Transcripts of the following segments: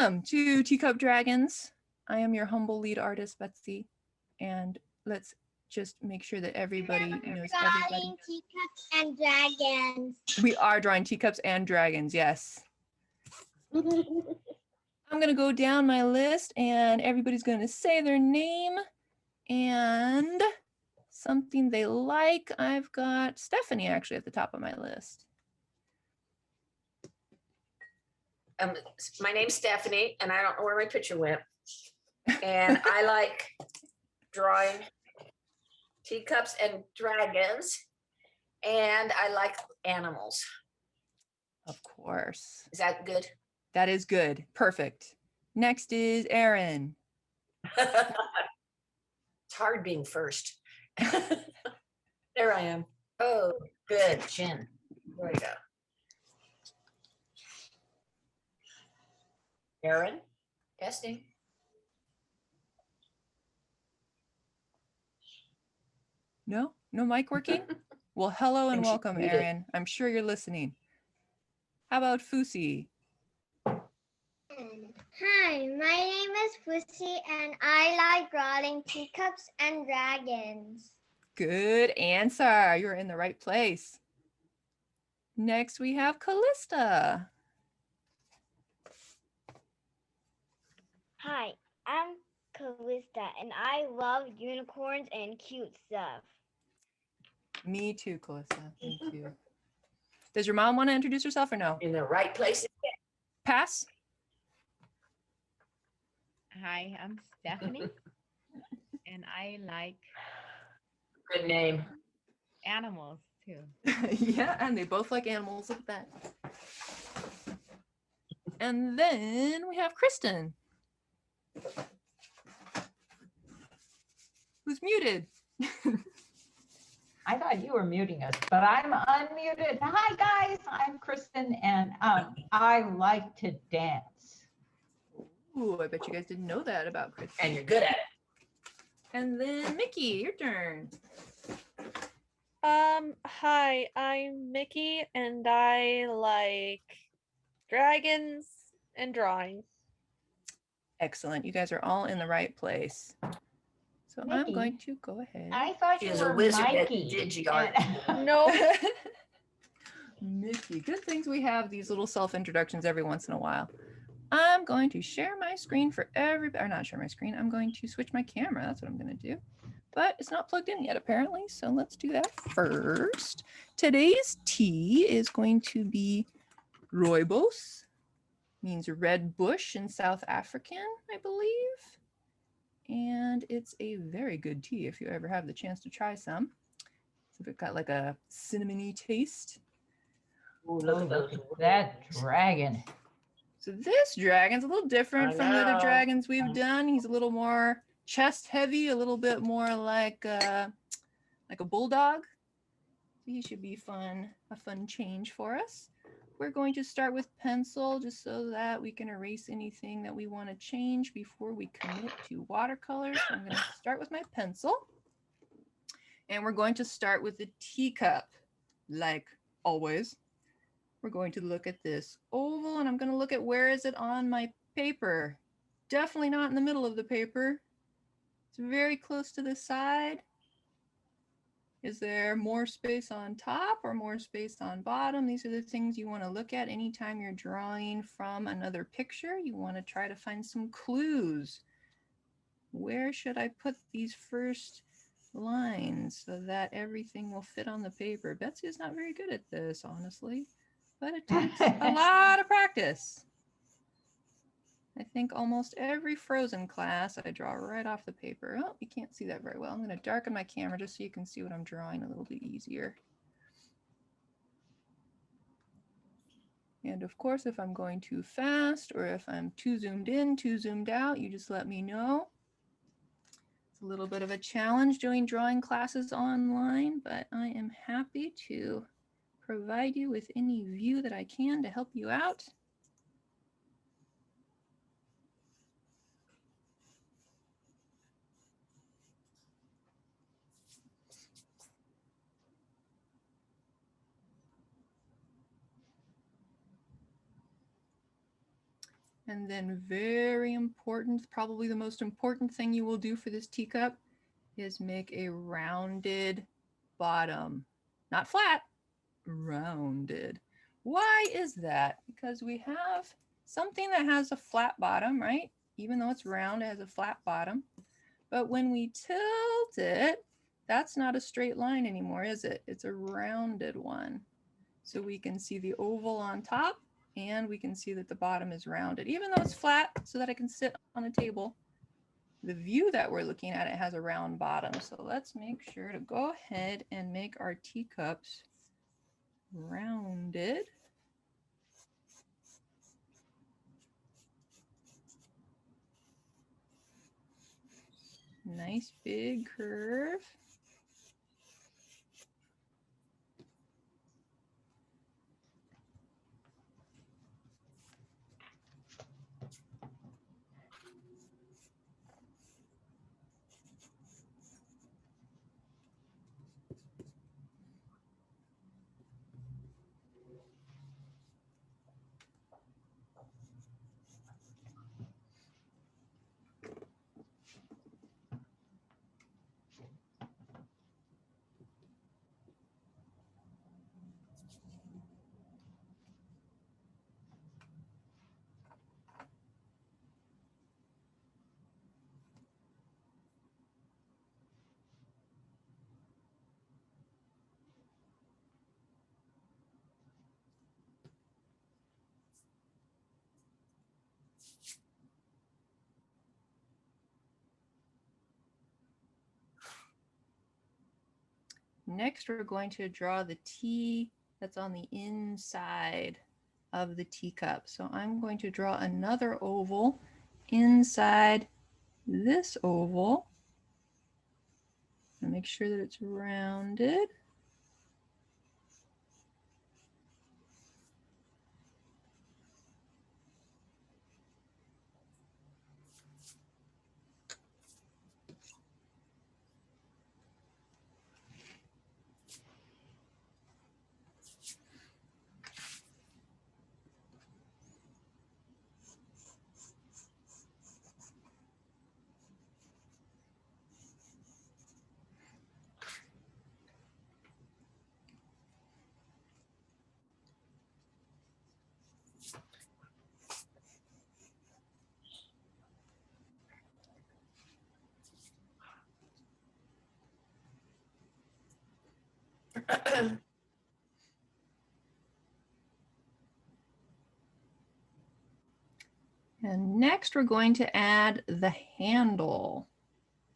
Welcome to Teacup Dragons. I am your humble lead artist, Betsy, and let's just make sure that everybody knows everybody. Teacups and dragons. We are drawing teacups and dragons, yes. I'm going to go down my list and everybody's going to say their name and something they like. I've got Stephanie actually at the top of my list. My name's Stephanie, and I don't know where my picture went. And I like drawing teacups and dragons, and I like animals. Of course. Is that good? That is good. Perfect. Next is Erin. It's hard being first. There I am. Oh, good. Chin. There we go. Erin, testing. No mic working? Well, hello and welcome, muted. Erin. I'm sure you're listening. How about Fusi? Hi, my name is Pussy and I like drawing teacups and dragons. Good answer. You're in the right place. Next, we have Callista. Hi, I'm Callista, and I love unicorns and cute stuff. Me too, Callista. Me too. Does your mom want to introduce herself or no? In the right place. Pass. Hi, I'm Stephanie, and I like Good name. animals too. Yeah, and they both like animals. Look at that. And then we have Kristen, who's muted. I thought you were muting us, but I'm unmuted. Hi guys, I'm Kristen, and I like to dance. Ooh, I bet you guys didn't know that about Kristen. And you're good at it. And then Mickey, your turn. Hi, I'm Mickey, and I like dragons and drawing. Excellent. You guys are all in the right place. So I'm Mickey, going to go ahead. I thought She you is were a wizard at Mikey. DigiArt. No, Mickey. Good things we have these little self-introductions every once in a while. I'm going to share my screen for everybody, or not share my screen. I'm going to switch my camera. That's what I'm going to do. But it's not plugged in yet, apparently. So let's do that first. Today's tea is going to be Rooibos. Means red bush in South African, I believe. And it's a very good tea if you ever have the chance to try some. So it got like a cinnamony taste. Ooh, Look at that dragon. So this dragon's a little different I from the other know. dragons we've done. He's a little more chest heavy, a little bit more like a bulldog. So he should be a fun change for us. We're going to start with pencil just so that we can erase anything that we want to change before we commit to watercolor. So I'm going to start with my pencil. And we're going to start with the teacup, like always. We're going to look at this oval, and I'm going to look at where is it on my paper. Definitely not in the middle of the paper. It's very close to the side. Is there more space on top or more space on bottom? These are the things you want to look at anytime you're drawing from another picture. You want to try to find some clues. Where should I put these first lines so that everything will fit on the paper? Betsy is not very good at this, honestly, but it takes a lot of practice. I think almost every Frozen class I draw right off the paper. Oh, you can't see that very well. I'm going to darken my camera just so you can see what I'm drawing a little bit easier. And of course, if I'm going too fast or if I'm too zoomed in, too zoomed out, you just let me know. It's a little bit of a challenge doing drawing classes online, but I am happy to provide you with any view that I can to help you out. And then very important, probably the most important thing you will do for this teacup is make a rounded bottom. Not flat, rounded. Why is that? Because we have something that has a flat bottom, right? Even though it's round, it has a flat bottom. But when we tilt it, that's not a straight line anymore, is it? It's a rounded one. So we can see the oval on top and we can see that the bottom is rounded, even though it's flat so that I can sit on a table. The view that we're looking at, it has a round bottom. So let's make sure to go ahead and make our teacups rounded. Nice big curve. Next, we're going to draw the T that's on the inside of the teacup. So I'm going to draw another oval inside this oval and make sure that it's rounded. And next we're going to add the handle.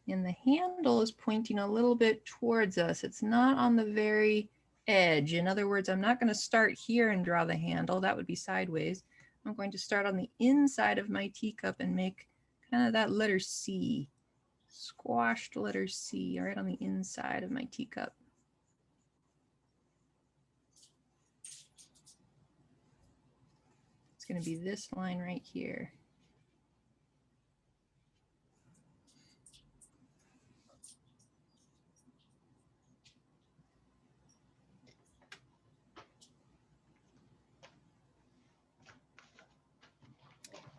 And the handle is pointing a little bit towards us. It's not on the very edge. In other words, I'm not going to start here and draw the handle. That would be sideways. I'm going to start on the inside of my teacup and make kind of that letter C, squashed letter C right on the inside of my teacup. It's going to be this line right here.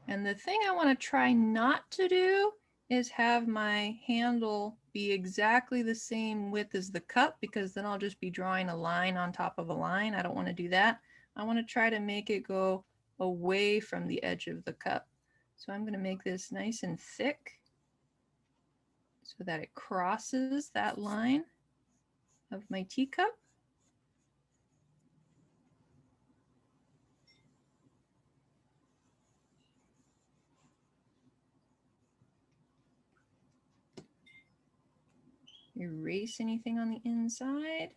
And the thing I want to try not to do is have my handle be exactly the same width as the cup, because then I'll just be drawing a line on top of a line. I don't want to do that. I want to try to make it go away from the edge of the cup. So I'm going to make this nice and thick so that it crosses that line of my teacup. Erase anything on the inside.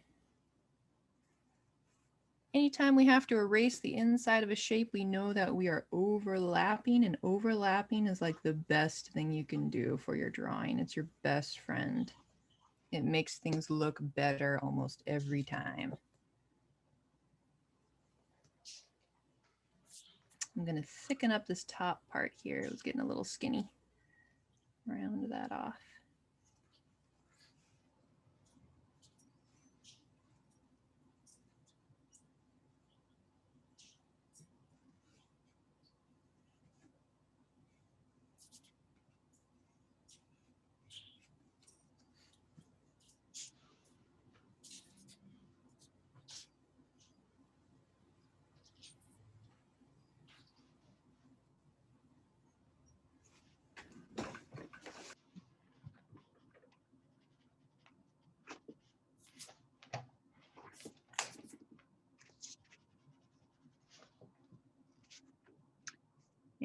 Anytime we have to erase the inside of a shape, we know that we are overlapping, and overlapping is like the best thing you can do for your drawing. It's your best friend. It makes things look better almost every time. I'm going to thicken up this top part here. It was getting a little skinny. Round that off.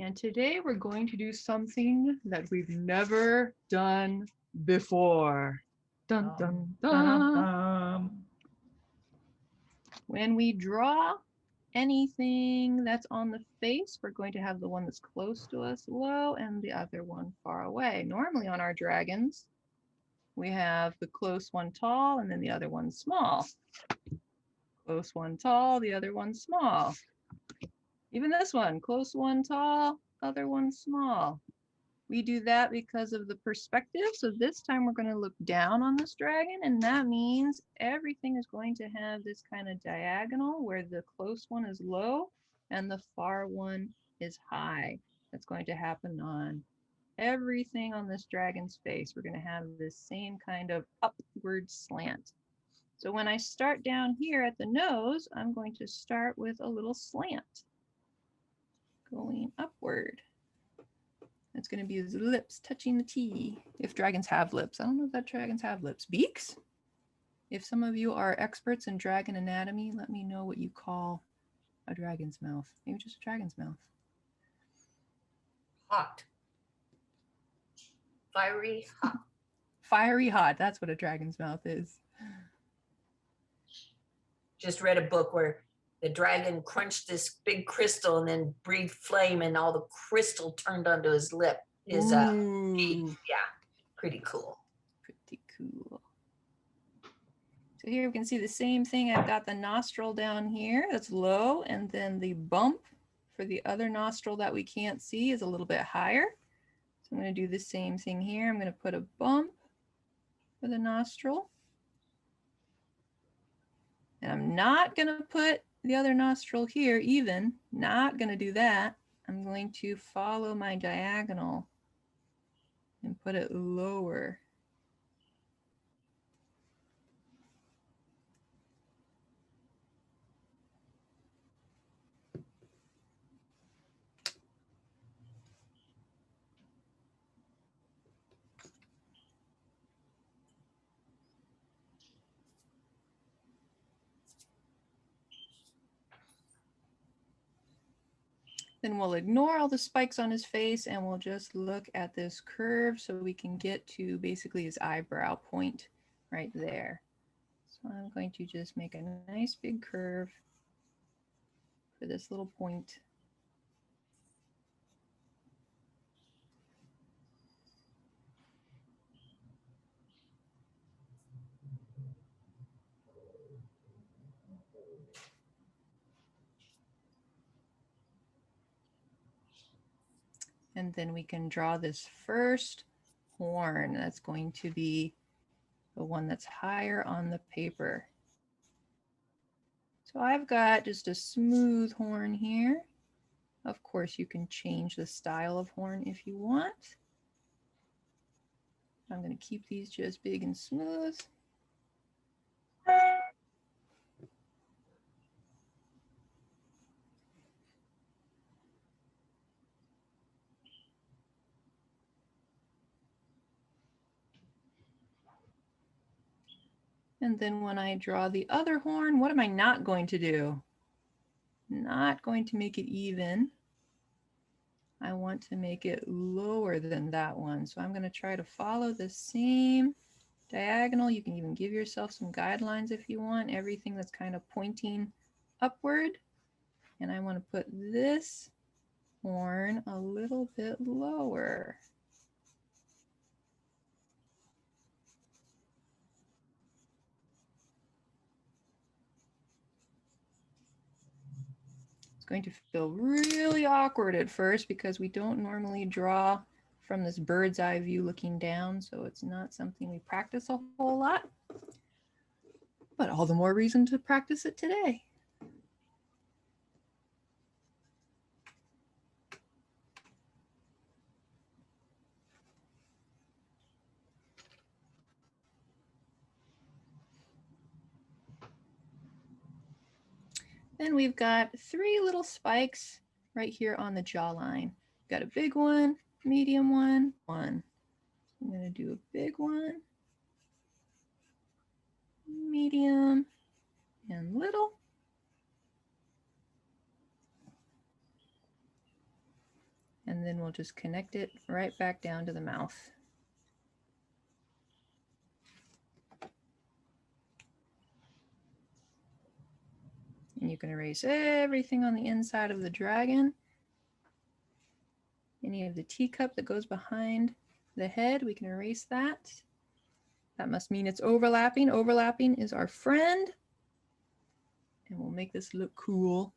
And today we're going to do something that we've never done before. Dun, dun, dun. When we draw anything that's on the face, we're going to have the one that's close to us low and the other one far away. Normally on our dragons, we have the close one tall and then the other one small. Close one tall, the other one small. Even this one, close one tall, other one small. We do that because of the perspective. So this time we're going to look down on this dragon, and that means everything is going to have this kind of diagonal where the close one is low and the far one is high. That's going to happen on everything on this dragon's face. We're going to have this same kind of upward slant. So when I start down here at the nose, I'm going to start with a little slant going upward. It's going to be his lips touching the T. If dragons have lips. I don't know if that dragons have lips. Beaks? If some of you are experts in dragon anatomy, let me know what you call a dragon's mouth. Maybe just a dragon's mouth. Hot. Fiery hot. Fiery hot. That's what a dragon's mouth is. Just read a book where the dragon crunched this big crystal and then breathed flame and all the crystal turned onto his lip. His teeth. Yeah, pretty cool. Pretty cool. So here we can see the same thing. I've got the nostril down here that's low, and then the bump for the other nostril that we can't see is a little bit higher. So I'm going to do the same thing here. I'm going to put a bump for the nostril. And I'm not going to put the other nostril here even. Not going to do that. I'm going to follow my diagonal and put it lower. Then we'll ignore all the spikes on his face and we'll just look at this curve so we can get to basically his eyebrow point right there. So I'm going to just make a nice big curve for this little point. And then we can draw this first horn. That's going to be the one that's higher on the paper. So I've got just a smooth horn here. Of course, you can change the style of horn if you want. I'm going to keep these just big and smooth. And then when I draw the other horn, what am I not going to do? Not going to make it even. I want to make it lower than that one. So I'm going to try to follow the same diagonal. You can even give yourself some guidelines if you want. Everything that's kind of pointing upward. And I want to put this horn a little bit lower. Going to feel really awkward at first because we don't normally draw from this bird's eye view looking down, so it's not something we practice a whole lot, but all the more reason to practice it today. Then we've got 3 little spikes right here on the jawline. Got a big one, medium one. I'm going to do a big one, medium, and little. And then we'll just connect it right back down to the mouth. And you can erase everything on the inside of the dragon. Any of the teacup that goes behind the head, we can erase that. That must mean it's overlapping. Overlapping is our friend. And we'll make this look cool.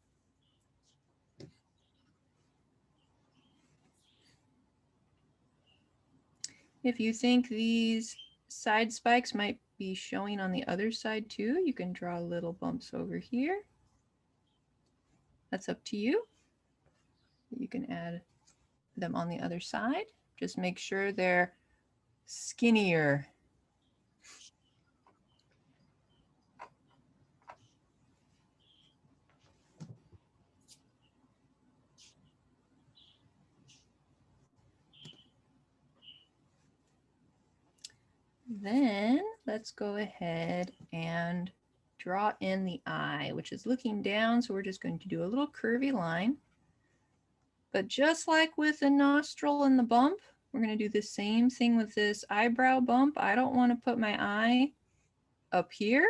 If you think these side spikes might be showing on the other side too, you can draw little bumps over here. That's up to you. You can add them on the other side. Just make sure they're skinnier. Then let's go ahead and draw in the eye, which is looking down. So we're just going to do a little curvy line. But just like with the nostril and the bump, we're going to do the same thing with this eyebrow bump. I don't want to put my eye up here,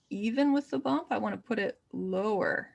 even with the bump. I want to put it lower.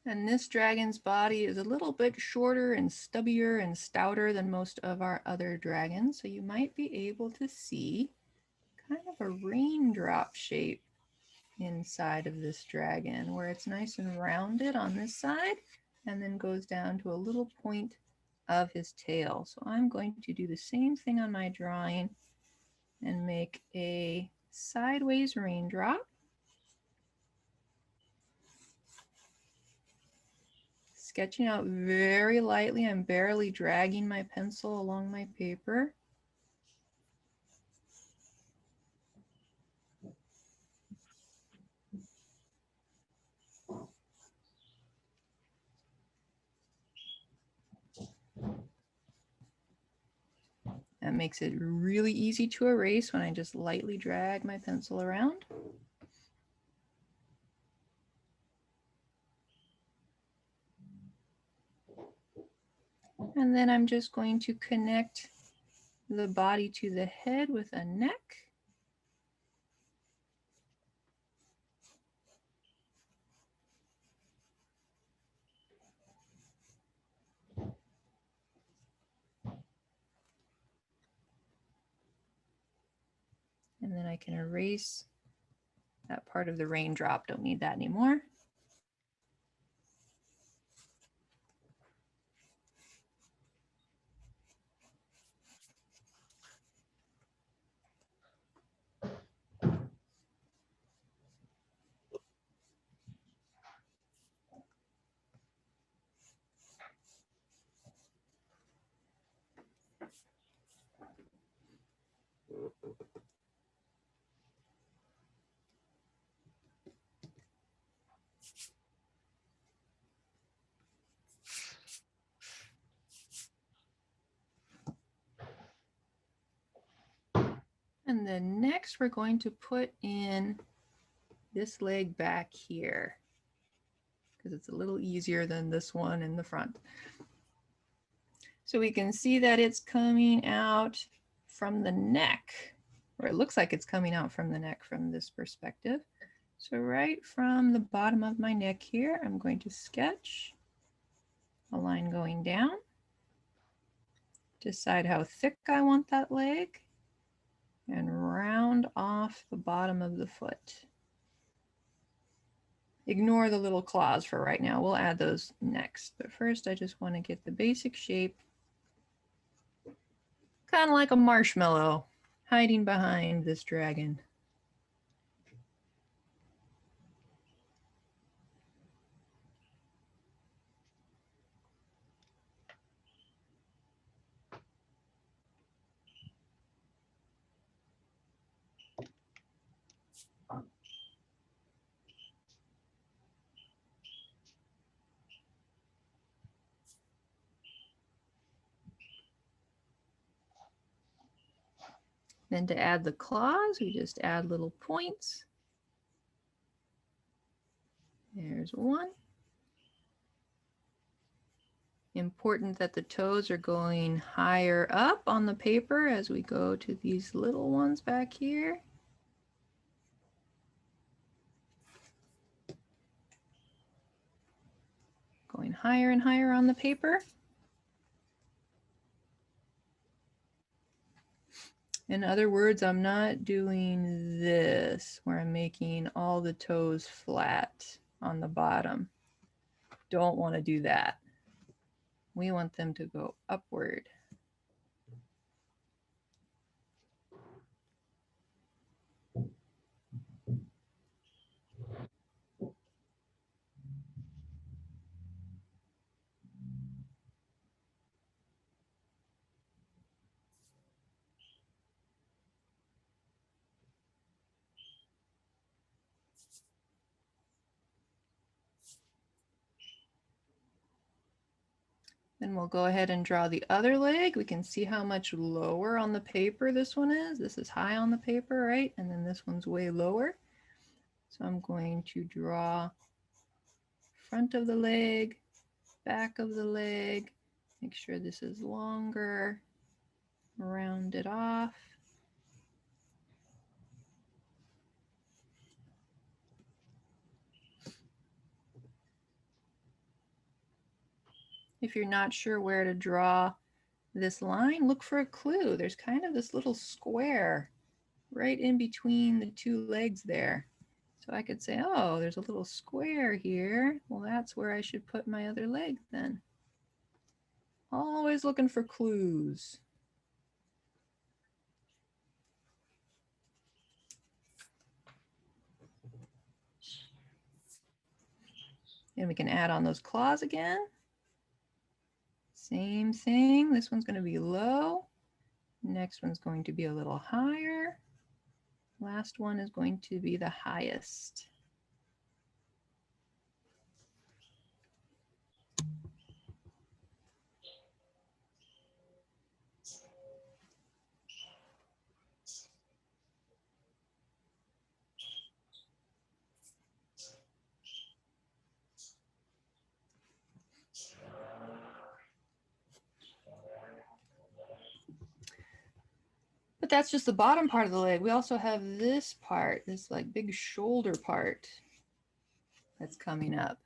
And this dragon's body is a little bit shorter and stubbier and stouter than most of our other dragons. So you might be able to see kind of a raindrop shape inside of this dragon, where it's nice and rounded on this side and then goes down to a little point of his tail. So I'm going to do the same thing on my drawing and make a sideways raindrop. Sketching out very lightly. I'm barely dragging my pencil along my paper. That makes it really easy to erase when I just lightly drag my pencil around. And then I'm just going to connect the body to the head with a neck. And then I can erase that part of the raindrop. Don't need that anymore. And then next we're going to put in this leg back here because it's a little easier than this one in the front. So we can see that it's coming out from the neck, or it looks like it's coming out from the neck from this perspective. So right from the bottom of my neck here, I'm going to sketch a line going down. Decide how thick I want that leg and round off the bottom of the foot. Ignore the little claws for right now. We'll add those next. But first, I just want to get the basic shape. Kind of like a marshmallow hiding behind this dragon. Then to add the claws, we just add little points. There's one. Important that the toes are going higher up on the paper as we go to these little ones back here. Going higher and higher on the paper. In other words, I'm not doing this where I'm making all the toes flat on the bottom. Don't want to do that. We want them to go upward. Then we'll go ahead and draw the other leg. We can see how much lower on the paper this one is. This is high on the paper, right? And then this one's way lower. So I'm going to draw front of the leg, back of the leg, make sure this is longer, round it off. If you're not sure where to draw this line, look for a clue. There's kind of this little square right in between the two legs there. So I could say, oh, there's a little square here. Well, that's where I should put my other leg then. Always looking for clues. And we can add on those claws again. Same thing. This one's going to be low. Next one's going to be a little higher. Last one is going to be the highest. But that's just the bottom part of the leg. We also have this part, this like big shoulder part that's coming up.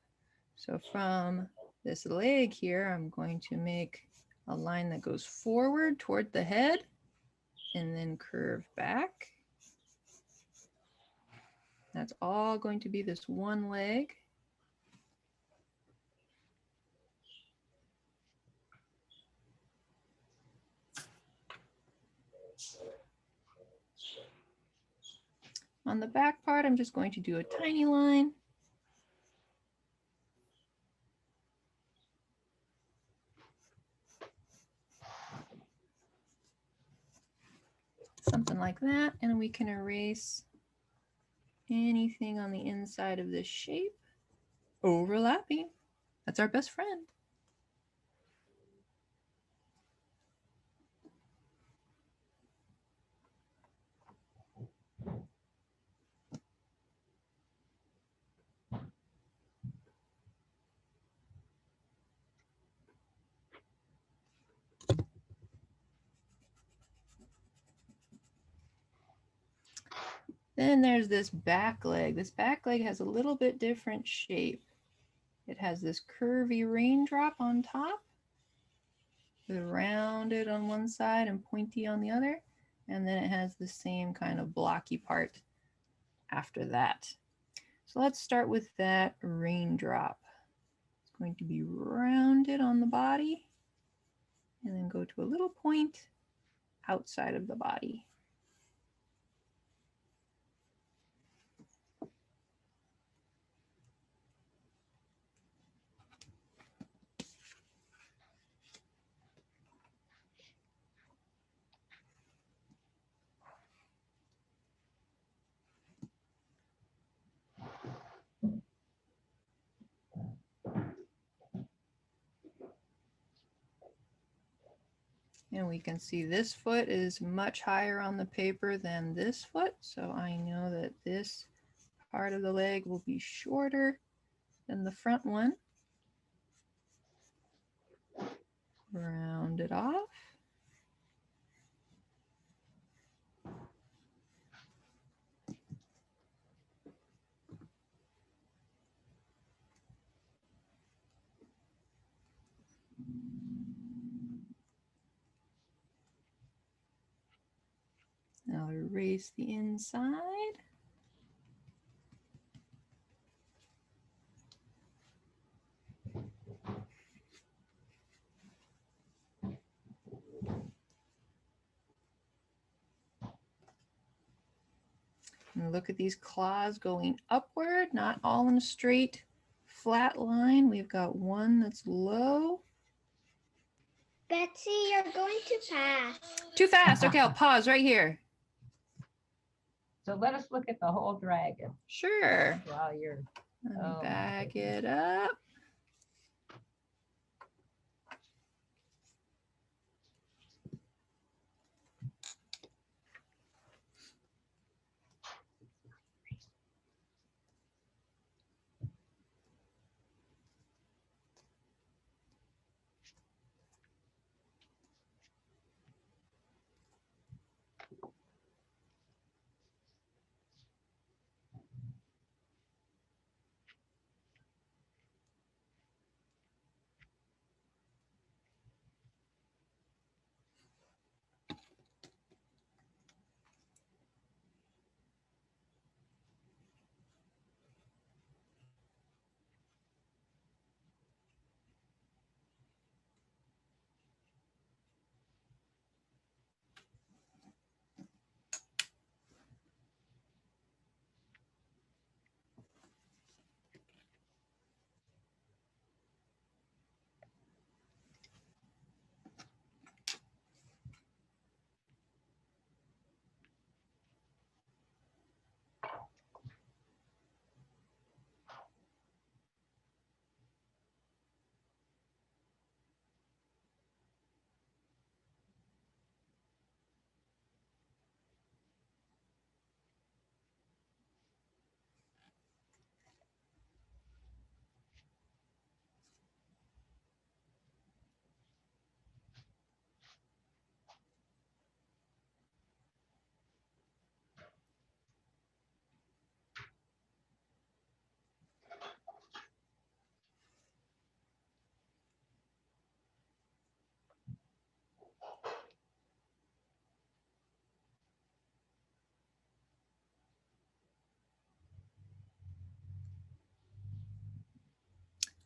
So from this leg here, I'm going to make a line that goes forward toward the head and then curve back. That's all going to be this one leg. On the back part, I'm just going to do a tiny line. Something like that, and we can erase anything on the inside of this shape. Overlapping. That's our best friend. Then there's this back leg. This back leg has a little bit different shape. It has this curvy raindrop on top, with rounded on one side and pointy on the other. And then it has the same kind of blocky part after that. So let's start with that raindrop. It's going to be rounded on the body and then go to a little point outside of the body. And we can see this foot is much higher on the paper than this foot. So I know that this part of the leg will be shorter than the front one. Round it off. Now erase the inside. And look at these claws going upward, not all in a straight flat line. We've got one that's low. Betsy, you're going too fast. Too fast. Okay, I'll pause right here. So let us look at the whole dragon Sure. while you're, Let me Oh, my back goodness. it up.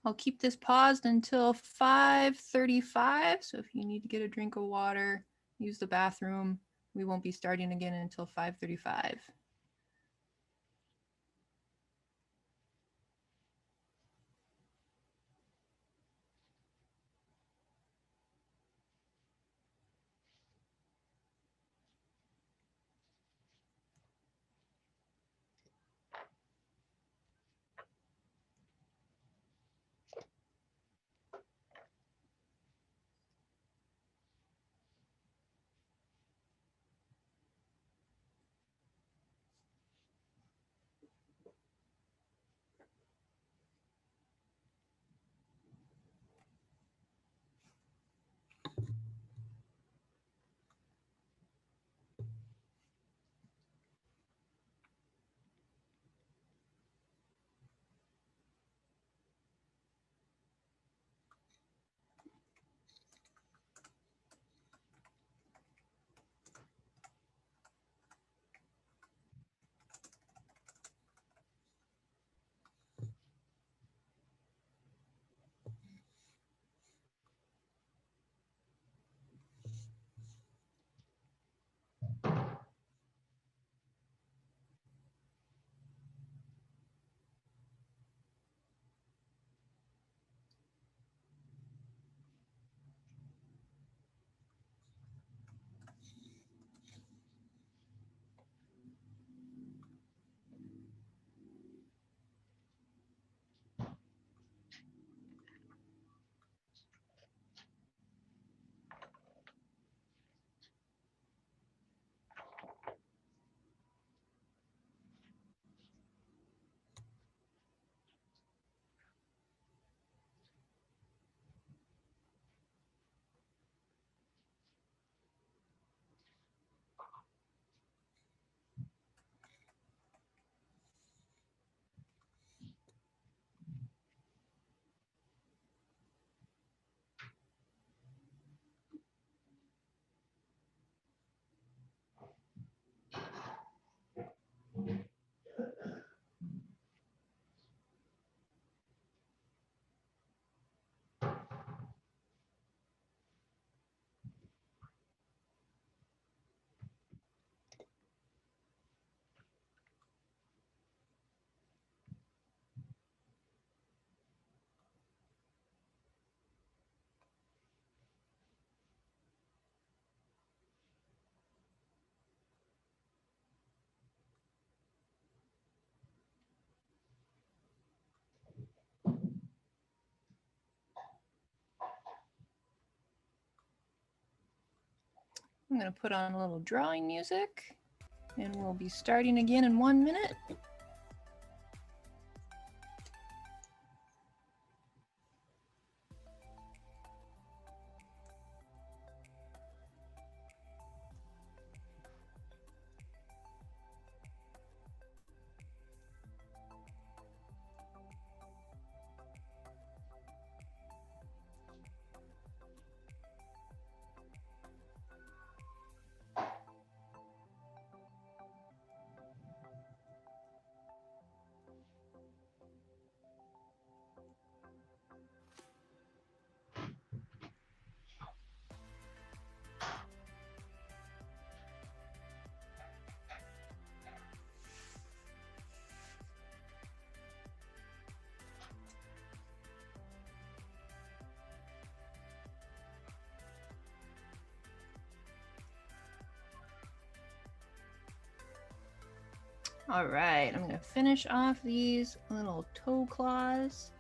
I'll keep this paused until 5:35. So if you need to get a drink of water, use the bathroom, we won't be starting again until 5:35. I'm going to put on a little drawing music and we'll be starting again in 1 minute. All right, I'm gonna finish off these little toe claws.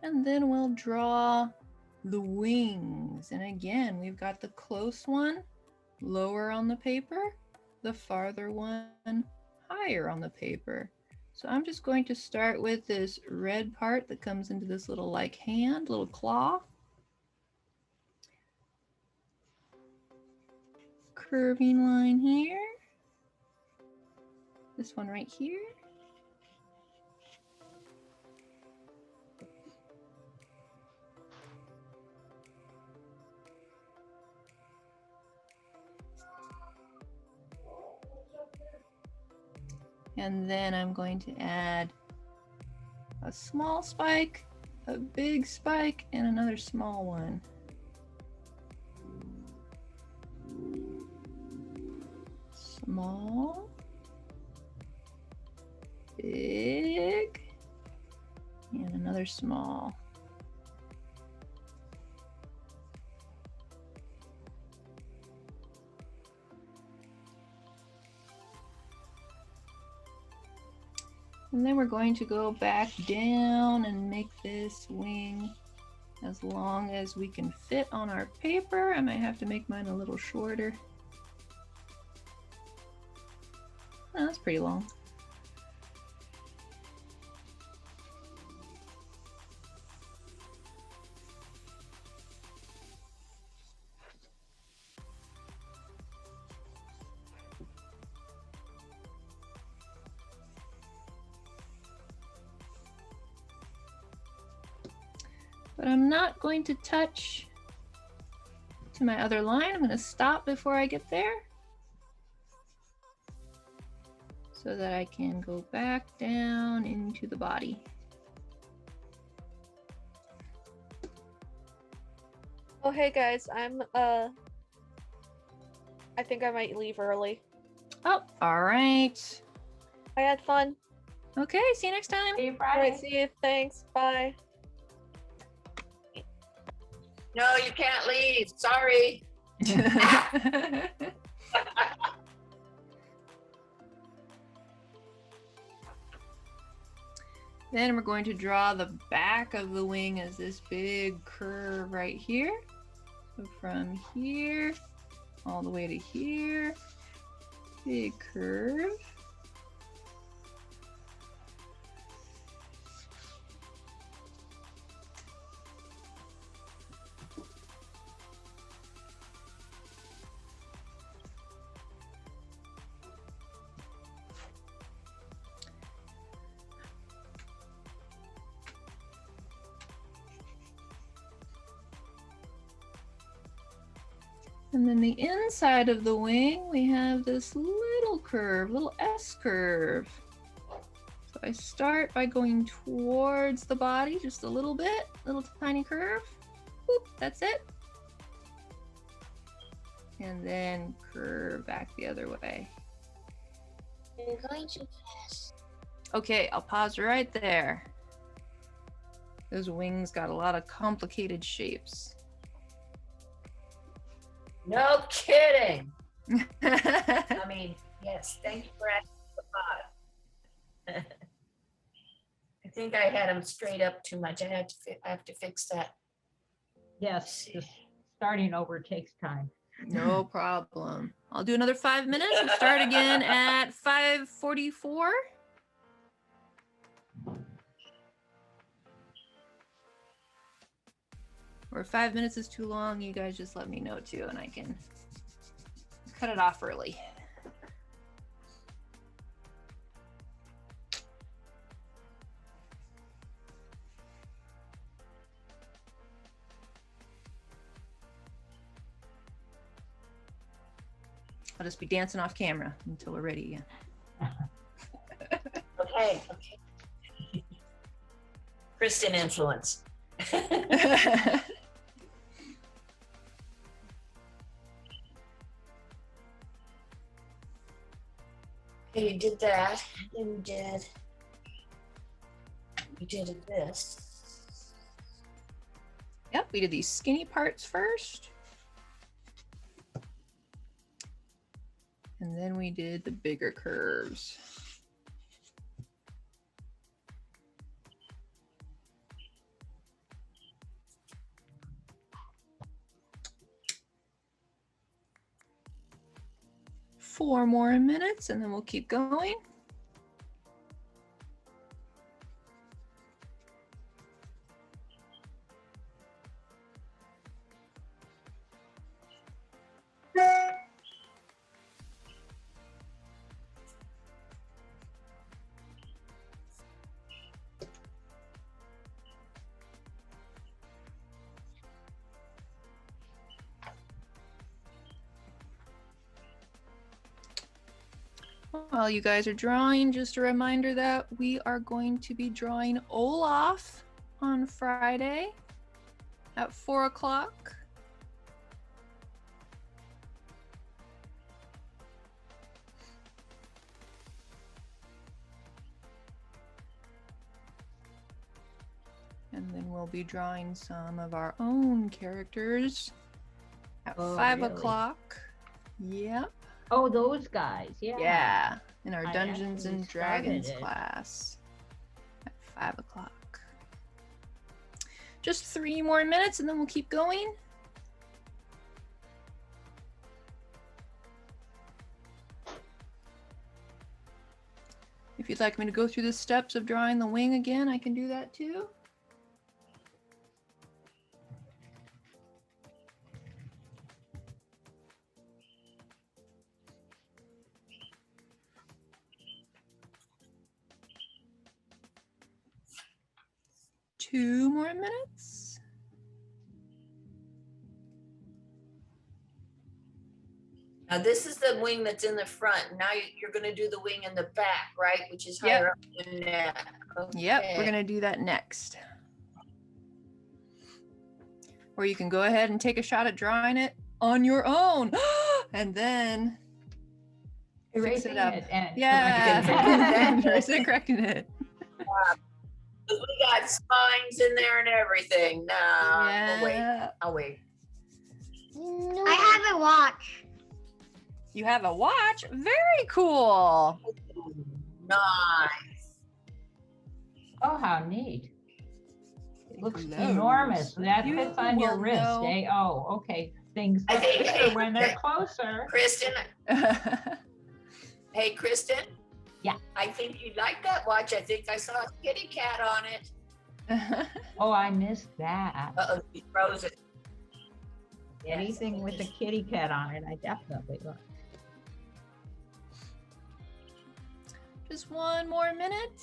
And then we'll draw the wings. And again, we've got the close one lower on the paper, the farther one higher on the paper. So I'm just going to start with this red part that comes into this little like hand, little claw. Curving line here. This one right here. And then I'm going to add a small spike, a big spike, and another small one. Small, big, and another small. And then we're going to go back down and make this wing as long as we can fit on our paper. I might have to make mine a little shorter. Oh, that's pretty long. But I'm not going to touch to my other line. I'm going to stop before I get there so that I can go back down into the body. Oh, hey guys, I think I might leave early. Oh, all right. I had fun. Okay, see you next time. See you All Friday. right, see you. Thanks. Bye. No, you can't leave. Sorry. Then we're going to draw the back of the wing as this big curve right here. So from here all the way to here, big curve. And then the inside of the wing, we have this little curve, little S curve. So I start by going towards the body just a little bit, little tiny curve. Whoop, that's it. And then curve back the other way. You're going too fast. Okay, I'll pause right there. Those wings got a lot of complicated shapes. No kidding. I mean, yes, thank you for asking the bottom. I think I had them straight up too much. I have to fix that. Yes, just starting over takes time. No problem. I'll do another 5 minutes and start again at 5:44. Or if 5 minutes is too long, you guys just let me know too, and I can cut it off early. I'll just be dancing off camera until we're ready again. Okay. Kristen influence. Okay, you did that. Then you did this. Yep, we did these skinny parts first. And then we did the bigger curves. Four more minutes and then we'll keep going. While you guys are drawing, just a reminder that we are going to be drawing Olaf on Friday at 4 o'clock. And then we'll be drawing some of our own characters at 5 really? o'clock. Yep. Oh, those guys. Yeah. Yeah, in our I Dungeons and actually started Dragons it. class at 5 o'clock. Just 3 more minutes and then we'll keep going. If you'd like me to go through the steps of drawing the wing again, I can do that too. Two more minutes. Now this is the wing that's in the front. Now you're going to do the wing in the back, right? Which is Yep. higher up in the neck. Yep, we're Okay. gonna do that next. Or you can go ahead and take a shot at drawing it on your own. And then fix Erasing it up. it and Yeah, erasing and correcting it. We got spines in there and everything. No, we'll wait. Yeah. I'll wait. I have a watch. You have a watch? Very cool. Nice. Oh, how neat. It looks Glows. enormous. That You fits on your will wrist, know. eh? Oh, okay. Things I think- get closer when they're closer. Kristen, hey, Kristen. Yeah. I think you like that watch. I think I saw a kitty cat on it. Oh, I missed that. Uh-oh, she froze it. Yes. Anything with a kitty cat on it, I definitely like. Just 1 more minute.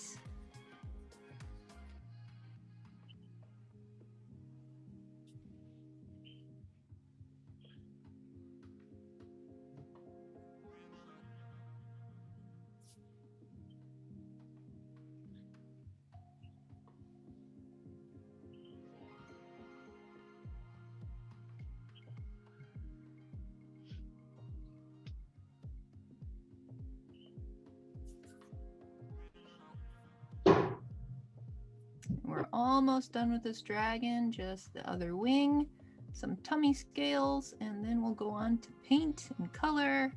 We're almost done with this dragon, just the other wing. some tummy scales, and then we'll go on to paint and color.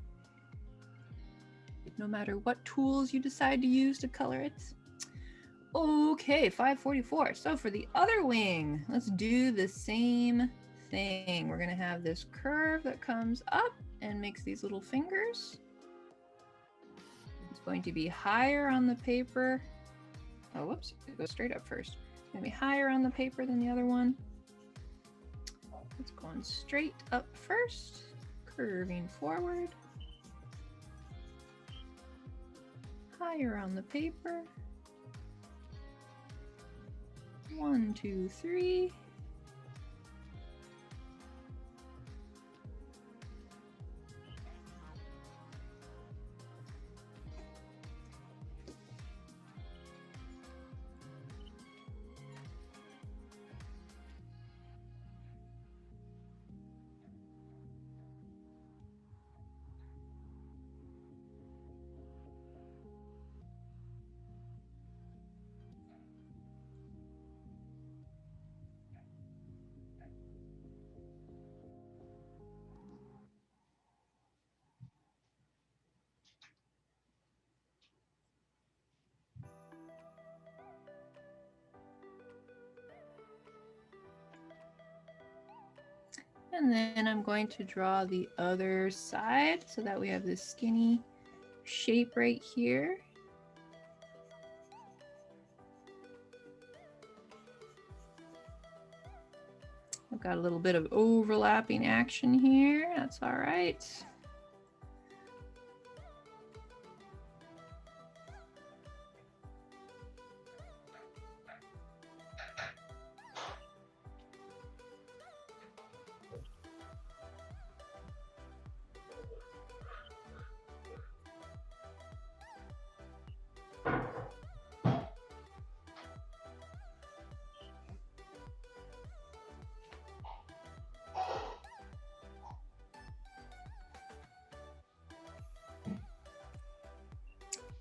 No matter what tools you decide to use to color it. Okay, 544. So for the other wing, let's do the same thing. We're gonna have this curve that comes up and makes these little fingers. It's going to be higher on the paper. Oh, whoops, it goes straight up first. It's gonna be higher on the paper than the other one. It's going straight up first, curving forward. Higher on the paper. 1, 2, 3. And then I'm going to draw the other side so that we have this skinny shape right here. I've got a little bit of overlapping action here. That's all right.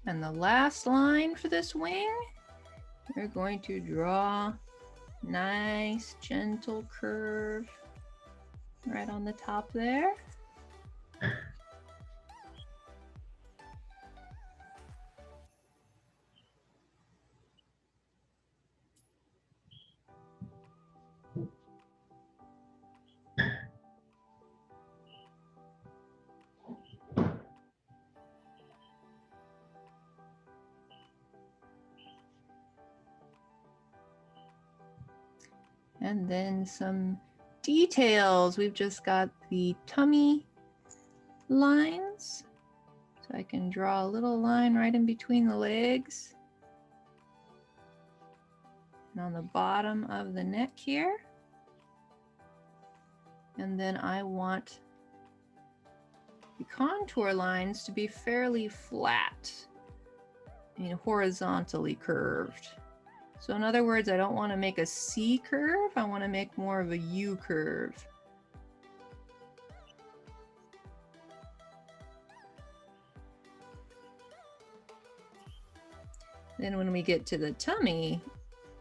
And the last line for this wing, we're going to draw nice gentle curve right on the top there. And then some details. We've just got the tummy lines. So I can draw a little line right in between the legs. And on the bottom of the neck here. And then I want the contour lines to be fairly flat and horizontally curved. So in other words, I don't want to make a C curve. I want to make more of a U curve. Then when we get to the tummy,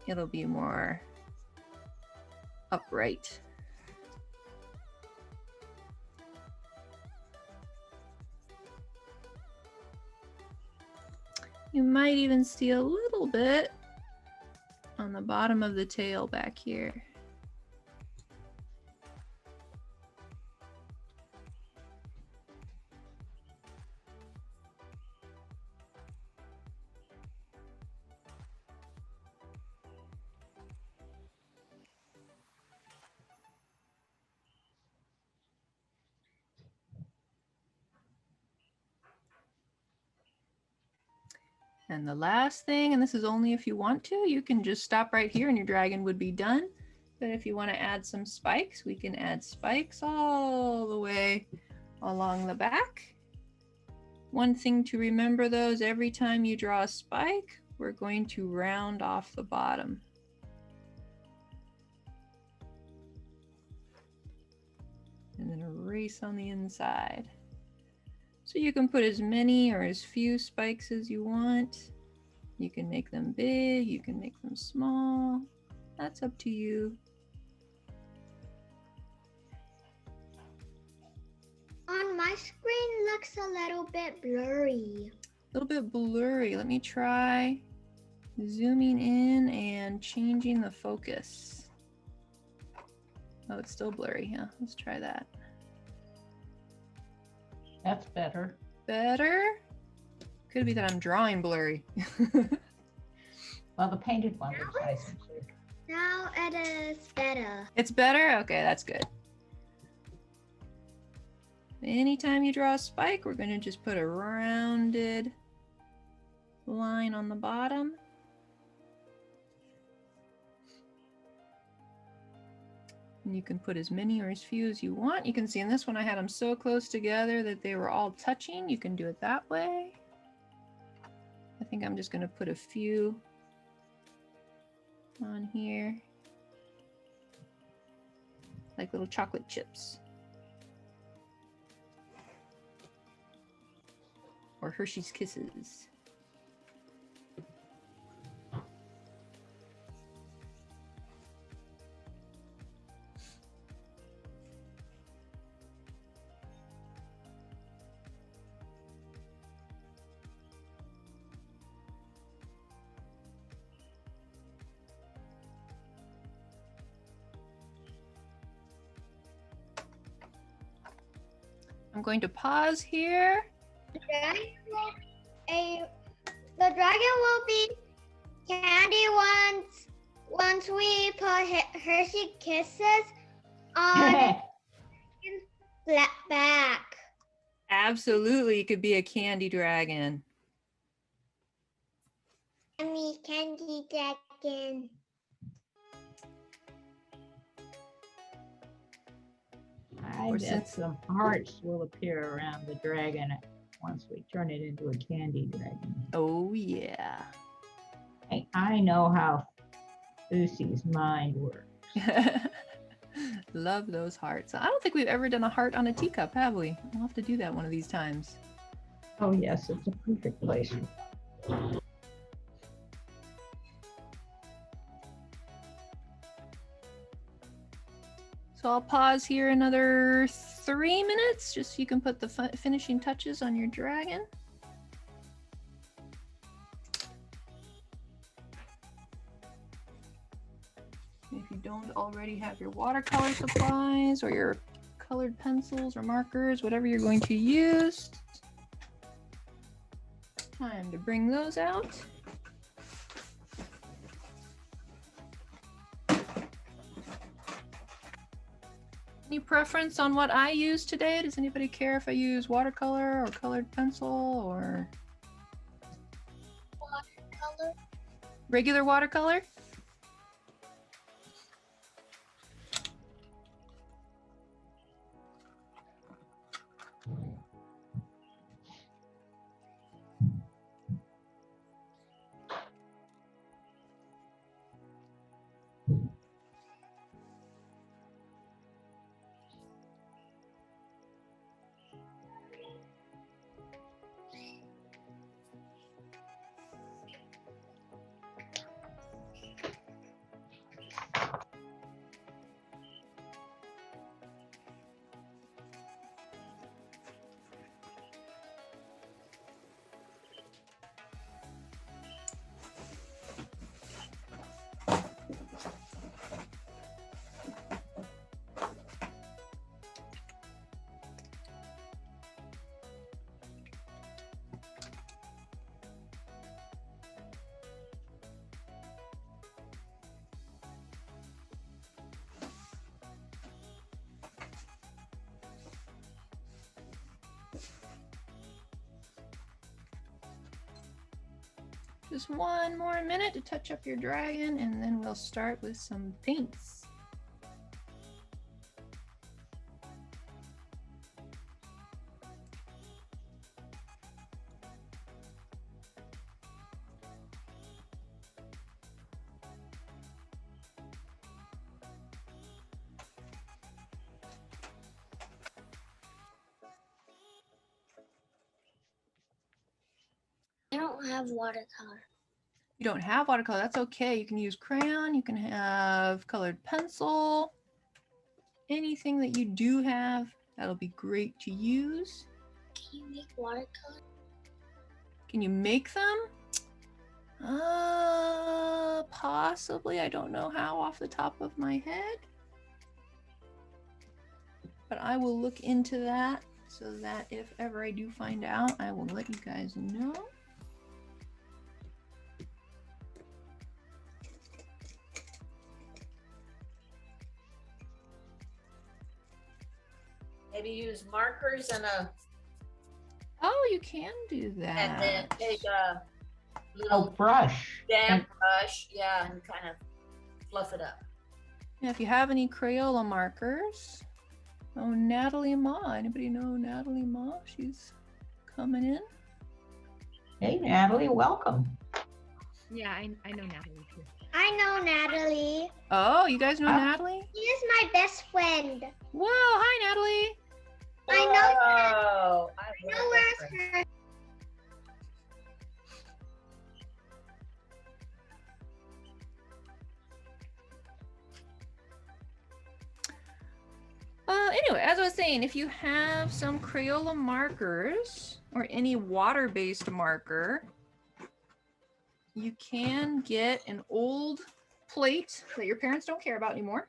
it'll be more upright. You might even see a little bit on the bottom of the tail back here. And the last thing, and this is only if you want to, you can just stop right here and your dragon would be done. But if you want to add some spikes, we can add spikes all the way along the back. One thing to remember though is every time you draw a spike, we're going to round off the bottom. And then erase on the inside. So you can put as many or as few spikes as you want. You can make them big, you can make them small. That's up to you. my screen looks a little bit blurry. A little bit blurry. Let me try zooming in and changing the focus. Oh, it's still blurry. Yeah, let's try that. That's better. Better? Could be that I'm drawing blurry. Well, the painted one looks nice and clear. Now it is better. It's better? Okay, that's good. Anytime you draw a spike, we're going to just put a rounded line on the bottom. And you can put as many or as few as you want. You can see in this one I had them so close together that they were all touching. You can do it that way. I think I'm just going to put a few on here, like little chocolate chips. Or Hershey's Kisses. I'm going to pause here. The dragon will be candy once we put Hershey Kisses on its back. Absolutely, it could be a candy dragon. Candy dragon. I Or bet since- some hearts will appear around the dragon once we turn it into a candy dragon. Oh yeah. I know how Lucy's mind works. Love those hearts. I don't think we've ever done a heart on a teacup, have we? We'll have to do that one of these times. Oh yes, it's a perfect place. So I'll pause here another 3 minutes, just so you can put the finishing touches on your dragon. If you don't already have your watercolor supplies or your colored pencils or markers, whatever you're going to use, time to bring those out. Any preference on what I use today? Does anybody care if I use watercolor or colored pencil or Watercolor. regular watercolor? Just one more minute to touch up your dragon, and then we'll start with some paints. I don't have watercolor. You don't have watercolor, that's okay. You can use crayon, you can have colored pencil, anything that you do have That'll be great to use. Can you make watercolor? Can you make them? Possibly. I don't know how off the top of my head. But I will look into that so that if ever I do find out, I will let you guys know. Maybe use markers and Oh, you can do that. and then take a Oh, little brush. damp brush, yeah, and kind of fluff it up. Yeah, if you have any Crayola markers. Oh, Natalie Ma. Anybody know Natalie Ma? She's coming in. Hey, Natalie, welcome. Yeah, I know Natalie too. I know Natalie. Oh, you guys know Natalie? She is my best friend. Whoa, hi, Natalie. I know. Oh, I I love know that where's friend. her. Anyway, as I was saying, if you have some Crayola markers or any water-based marker, you can get an old plate that your parents don't care about anymore.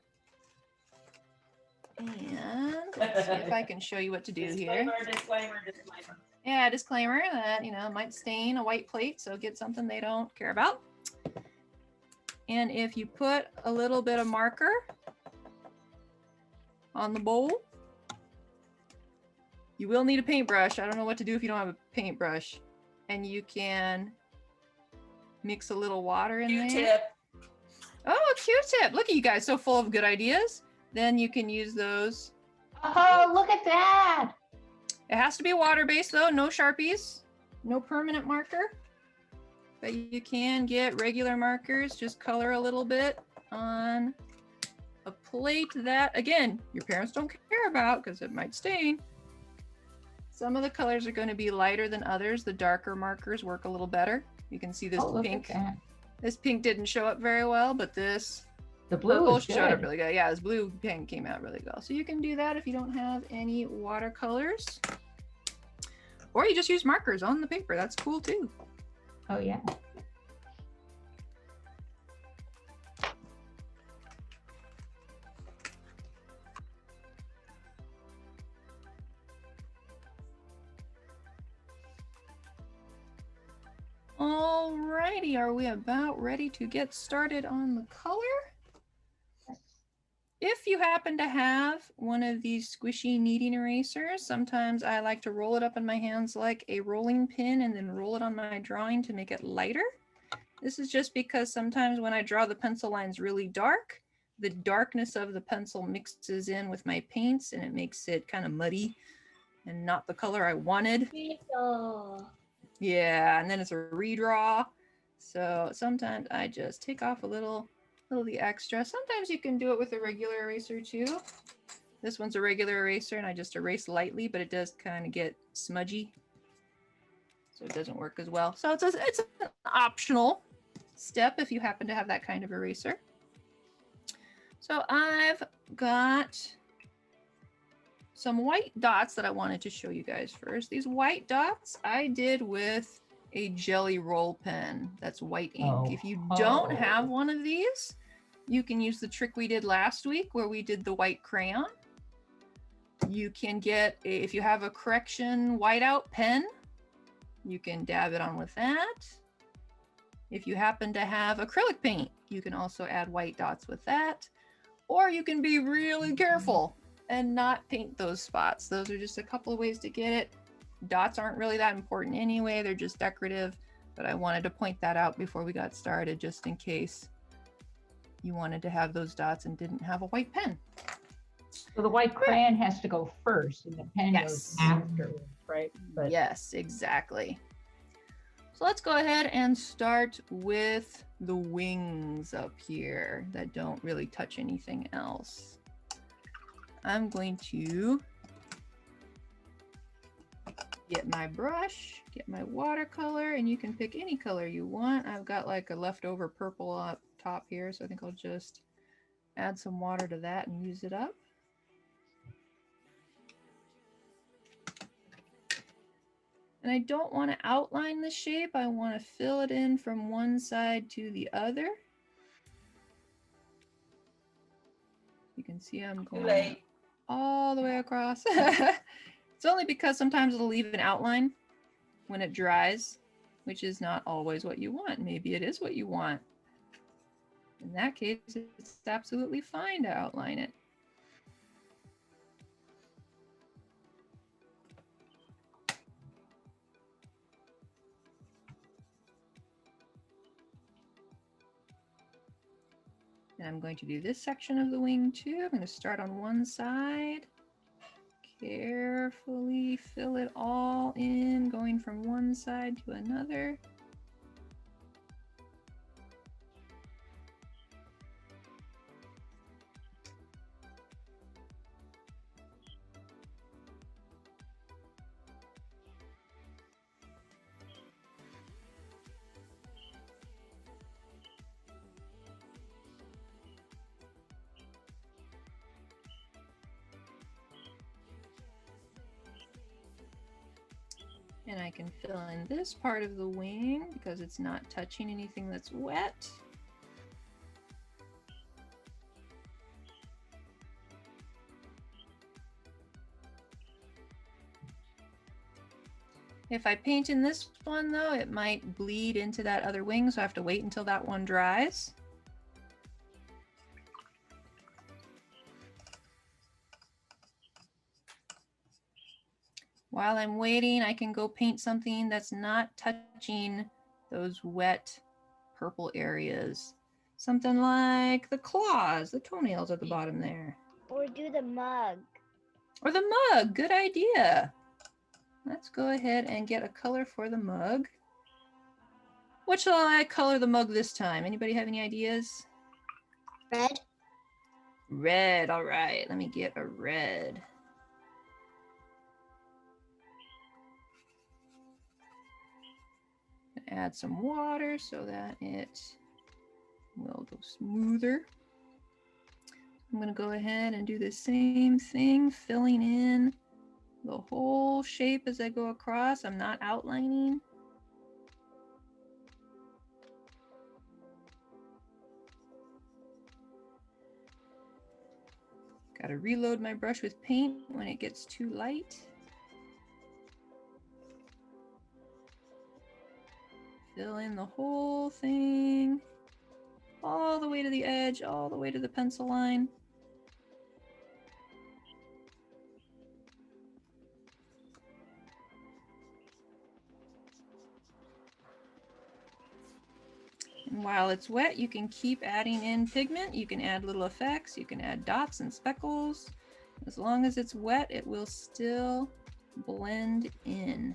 And let's see if I can show you what to do here. Disclaimer. Yeah, disclaimer that, might stain a white plate, so get something they don't care about. And if you put a little bit of marker on the bowl, you will need a paintbrush. I don't know what to do if you don't have a paintbrush. And you can mix a little water in there. Q-tip. Oh, a Q-tip. Look at you guys, so full of good ideas. Then you can use those. Oh, look at that. It has to be water-based though, no Sharpies, no permanent marker. But you can get regular markers, just color a little bit on a plate that, again, your parents don't care about because it might stain. Some of the colors are going to be lighter than others. The darker markers work a little better. You can see this Oh, look pink. at that. This pink didn't show up very well, but this The blue purple is showed up good. really good. Yeah, this blue pink came out really well. So you can do that if you don't have any watercolors. Or you just use markers on the paper. That's cool too. Oh, yeah. Alrighty, are we about ready to get started on the color? If you happen to have one of these squishy kneading erasers, sometimes I like to roll it up in my hands like a rolling pin and then roll it on my drawing to make it lighter. This is just because sometimes when I draw the pencil lines really dark, the darkness of the pencil mixes in with my paints and it makes it kind of muddy and not the color I wanted. Yeah, and then it's a redraw. So sometimes I just take off a little of the extra. Sometimes you can do it with a regular eraser too. This one's a regular eraser and I just erase lightly, but it does kind of get smudgy. So it doesn't work as well. So it's an optional step if you happen to have that kind of eraser. So I've got some white dots that I wanted to show you guys first. These white dots I did with a jelly roll pen that's white ink. Oh. If you don't have one of these, you can use the trick we did last week where we did the white crayon. You can get, if you have a correction whiteout pen, you can dab it on with that. If you happen to have acrylic paint, you can also add white dots with that. Or you can be really careful and not paint those spots. Those are just a couple of ways to get it. Dots aren't really that important anyway, they're just decorative, but I wanted to point that out before we got started just in case you wanted to have those dots and didn't have a white pen. So the white crayon has to go first and the pen goes Yes. afterwards, right? But Yes, exactly. So let's go ahead and start with the wings up here that don't really touch anything else. I'm going to get my brush, get my watercolor, and you can pick any color you want. I've got like a leftover purple up top here, so I think I'll just add some water to that and use it up. And I don't want to outline the shape. I want to fill it in from one side to the other. You can see I'm Too going late. all the way across. It's only because sometimes it'll leave an outline when it dries, which is not always what you want. Maybe it is what you want. In that case, it's absolutely fine to outline it. And I'm going to do this section of the wing too. I'm going to start on one side. Carefully fill it all in, going from one side to another. And I can fill in this part of the wing because it's not touching anything that's wet. If I paint in this one though, it might bleed into that other wing, so I have to wait until that one dries. While I'm waiting, I can go paint something that's not touching those wet purple areas. Something like the claws, the toenails at the bottom there. Or do the mug. Or the mug, good idea. Let's go ahead and get a color for the mug. What shall I color the mug this time? Anybody have any ideas? Red. Red, all right. Let me get a red. Add some water so that it will go smoother. I'm going to go ahead and do the same thing, filling in the whole shape as I go across. I'm not outlining. Got to reload my brush with paint when it gets too light. Fill in the whole thing, all the way to the edge, all the way to the pencil line. And while it's wet, you can keep adding in pigment. You can add little effects. You can add dots and speckles. As long as it's wet, it will still blend in.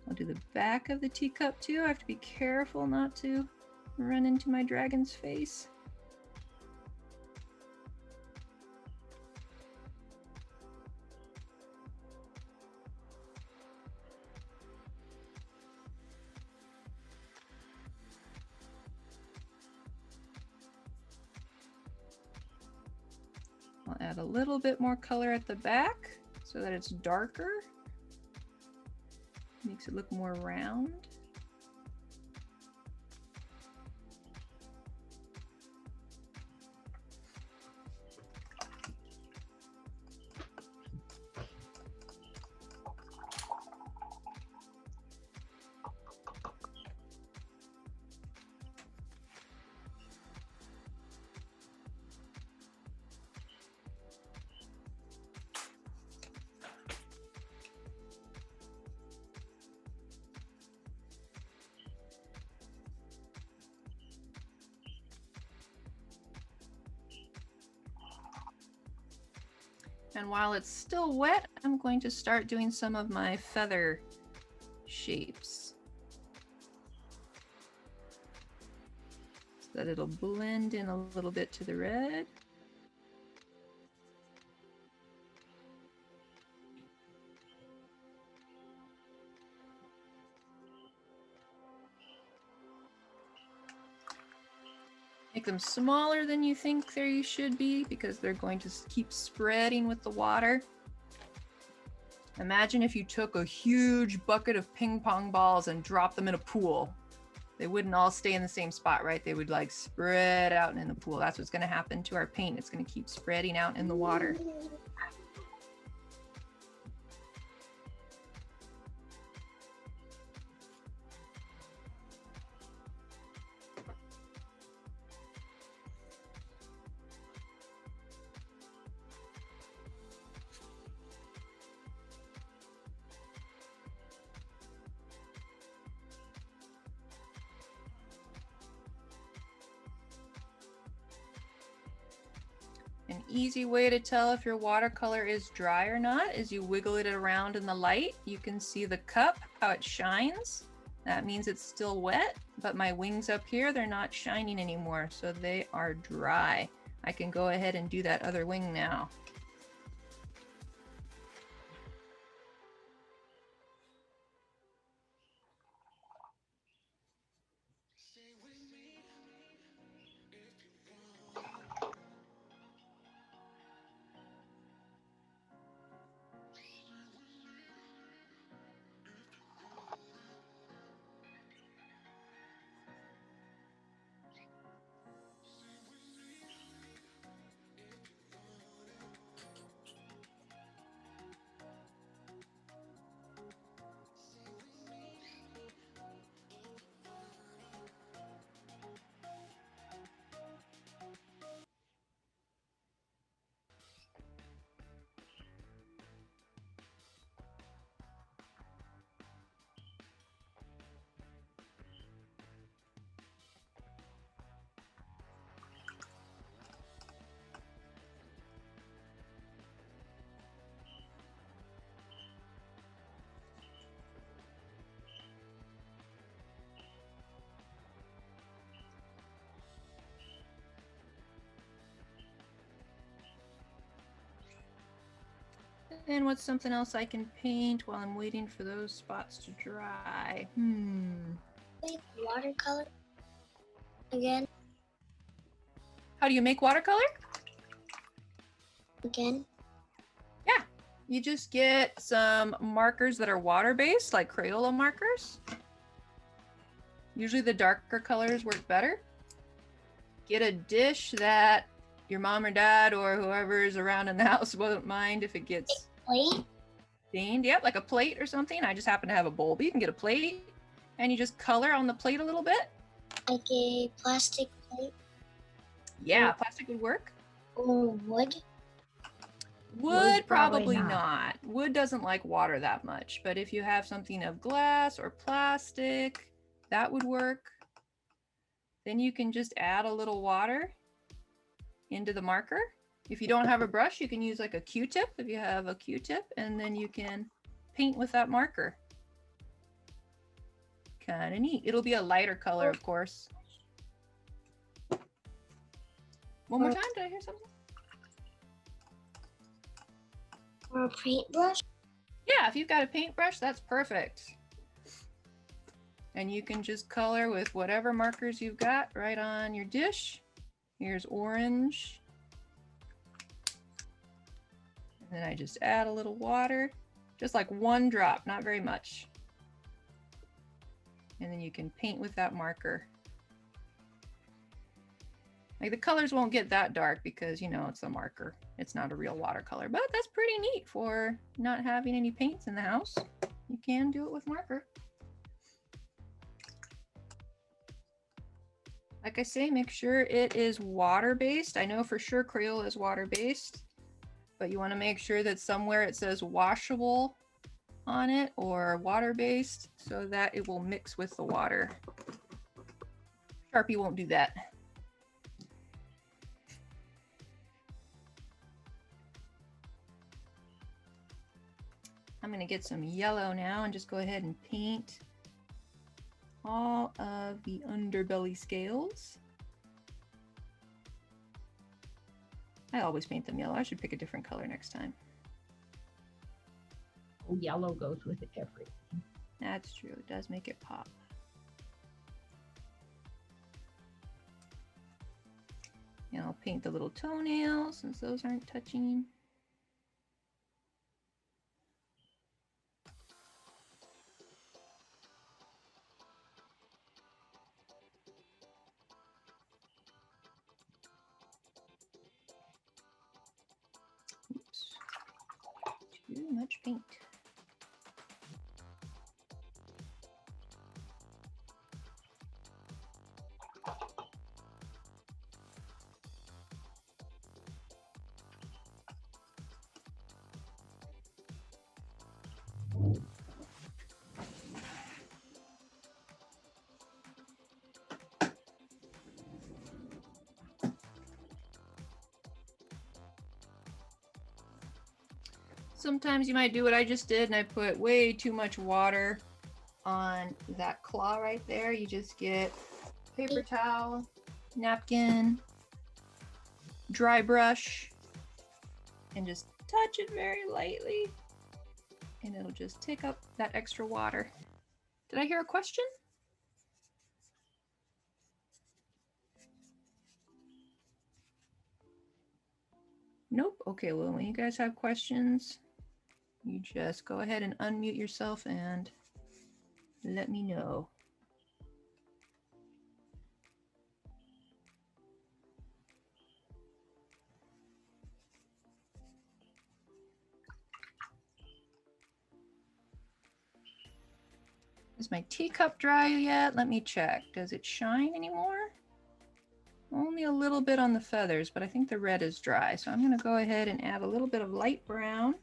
I'll do the back of the teacup too. I have to be careful not to run into my dragon's face. I'll add a little bit more color at the back so that it's darker. Makes it look more round. And while it's still wet, I'm going to start doing some of my feather shapes so that it'll blend in a little bit to the red. make them smaller than you think they should be because they're going to keep spreading with the water. Imagine if you took a huge bucket of ping pong balls and dropped them in a pool. They wouldn't all stay in the same spot, right? They would like spread out in the pool. That's what's going to happen to our paint. It's going to keep spreading out in the water. An easy way to tell if your watercolor is dry or not is you wiggle it around in the light. You can see the cup, how it shines. That means it's still wet, but my wings up here, they're not shining anymore, so they are dry. I can go ahead and do that other wing now. And what's something else I can paint while I'm waiting for those spots to dry? Watercolor again. How do you make watercolor? Again. Yeah, you just get some markers that are water-based, like Crayola markers. Usually the darker colors work better. Get a dish that your mom or dad or whoever is around in the house won't mind if it gets Plate. stained. Yep, like a plate or something. I just happen to have a bowl, but you can get a plate and you just color on the plate a little bit. Like a plastic plate. Yeah, plastic would work. Or wood. Wood, probably not. not. Wood doesn't like water that much, but if you have something of glass or plastic, that would work. Then you can just add a little water into the marker. If you don't have a brush, you can use like a Q-tip if you have a Q-tip, and then you can paint with that marker. Kind of neat. It'll be a lighter color, of course. One more time, did I hear something? Or a paintbrush. Yeah, if you've got a paintbrush, that's perfect. And you can just color with whatever markers you've got right on your dish. Here's orange. And then I just add a little water, just like one drop, not very much. And then you can paint with that marker. Like the colors won't get that dark because, you know, it's a marker. It's not a real watercolor, but that's pretty neat for not having any paints in the house. You can do it with marker. Like I say, make sure it is water-based. I know for sure Crayola is water-based, but you want to make sure that somewhere it says washable on it or water-based so that it will mix with the water. Sharpie won't do that. I'm going to get some yellow now and just go ahead and paint all of the underbelly scales. I always paint them yellow. I should pick a different color next time. Oh, yellow goes with everything. That's true. It does make it pop. paint the little toenails since those aren't touching. Oops, too much paint. Sometimes you might do what I just did and I put way too much water on that claw right there. You just get paper towel, napkin, dry brush, and just touch it very lightly and it'll just take up that extra water. Did I hear a question? Nope. Okay, well, when you guys have questions, you just go ahead and unmute yourself and let me know. Is my teacup dry yet? Let me check. Does it shine anymore? Only a little bit on the feathers, but I think the red is dry. So I'm going to go ahead and add a little bit of light brown.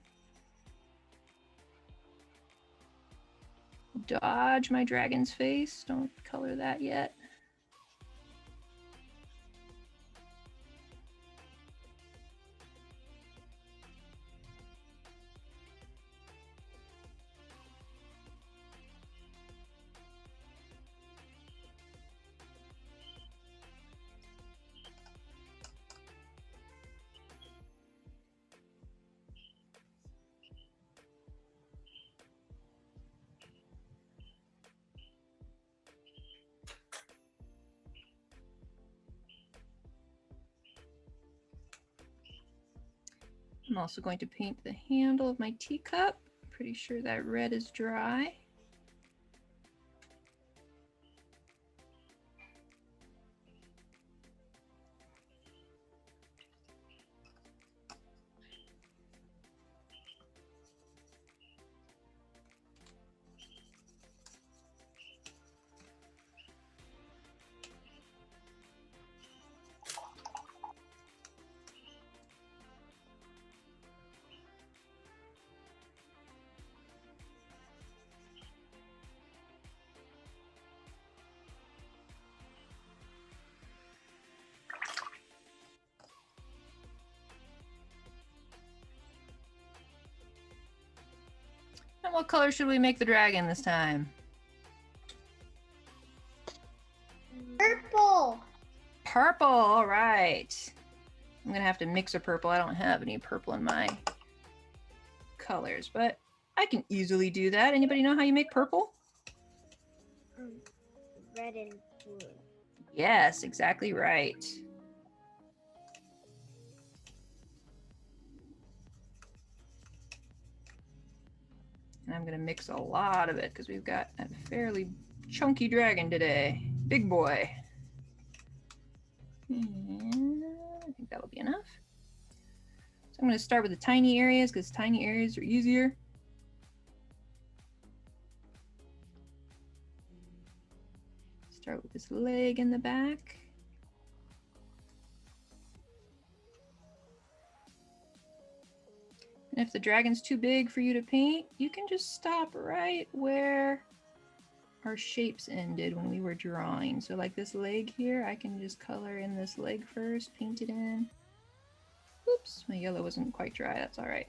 Dodge my dragon's face. Don't color that yet. I'm also going to paint the handle of my teacup. Pretty sure that red is dry. And what color should we make the dragon this time? Purple. Purple, all right. I'm gonna have to mix a purple. I don't have any purple in my colors, but I can easily do that. Anybody know how you make purple? Red and blue. Yes, exactly right. And I'm gonna mix a lot of it because we've got a fairly chunky dragon today. Big boy. And I think that'll be enough. So I'm gonna start with the tiny areas because tiny areas are easier. Start with this leg in the back. And if the dragon's too big for you to paint, you can just stop right where our shapes ended when we were drawing. So like this leg here, I can just color in this leg first, paint it in. Oops, my yellow wasn't quite dry, that's all right.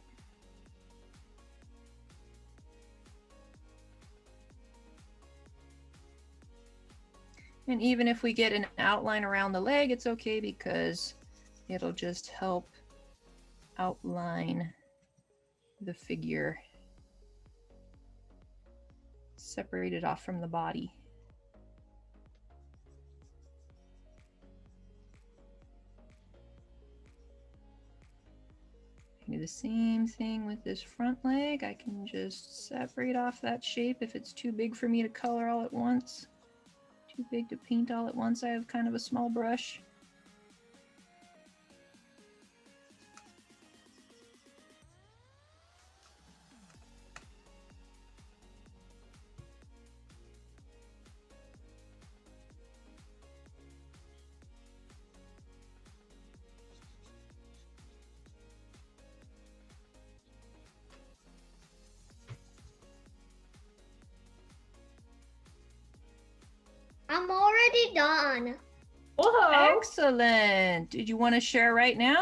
And even if we get an outline around the leg, it's okay because it'll just help outline the figure, separate it off from the body. Do the same thing with this front leg. I can just separate off that shape if it's too big for me to color all at once. Too big to paint all at once. I have kind of a small brush. I'm already done. Whoa. Excellent. Did you want to share right now?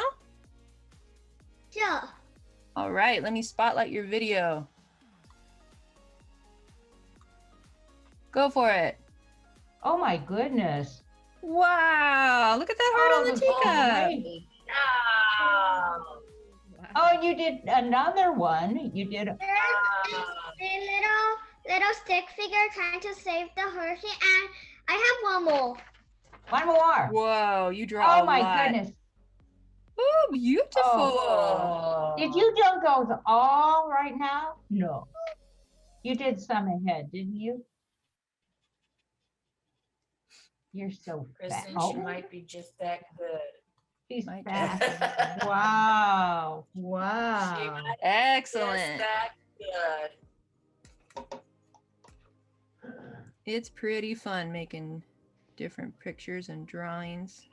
Yeah. All right, let me spotlight your video. Go for it. Oh my goodness. Wow, look at that heart on the teacup. great. Wow. Oh, you did another one. You did. There's a little stick figure trying to save the Hershey, and I have one more. One more. Whoa, you draw Oh a my lot. goodness. Oh, beautiful. Oh. Did you do those all right now? No. You did some ahead, didn't you? You're so fast. Kristen, she might be just that good. She's Might fast. just- Wow. She Wow. might be just Excellent. that good. It's pretty fun making different pictures and drawings.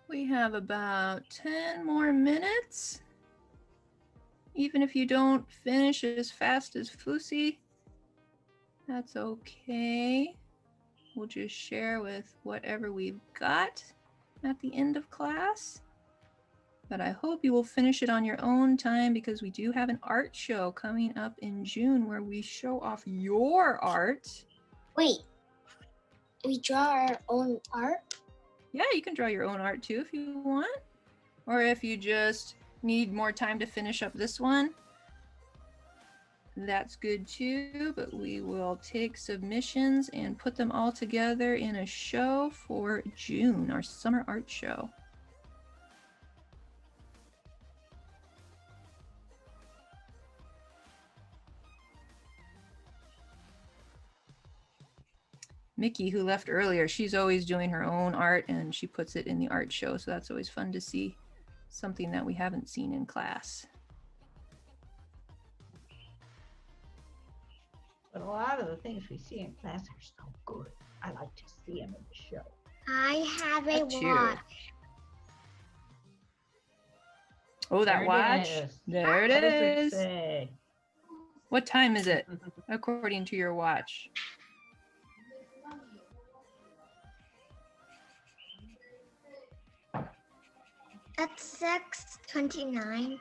We have about 10 more minutes. Even if you don't finish as fast as Fusi, that's okay. We'll just share with whatever we've got at the end of class. But I hope you will finish it on your own time because we do have an art show coming up in June where we show off your art. Wait, we draw our own art? Yeah, you can draw your own art too if you want. Or if you just need more time to finish up this one, that's good too. But we will take submissions and put them all together in a show for June, our summer art show. Mickey, who left earlier, she's always doing her own art and she puts it in the art show. So that's always fun to see something that we haven't seen in class. But a lot of the things we see in class are so good. I like to see them in the show. I have a That's you. watch. Oh, that There it watch. is. There it What does it is. say? What time is it according to your watch? At 6:29.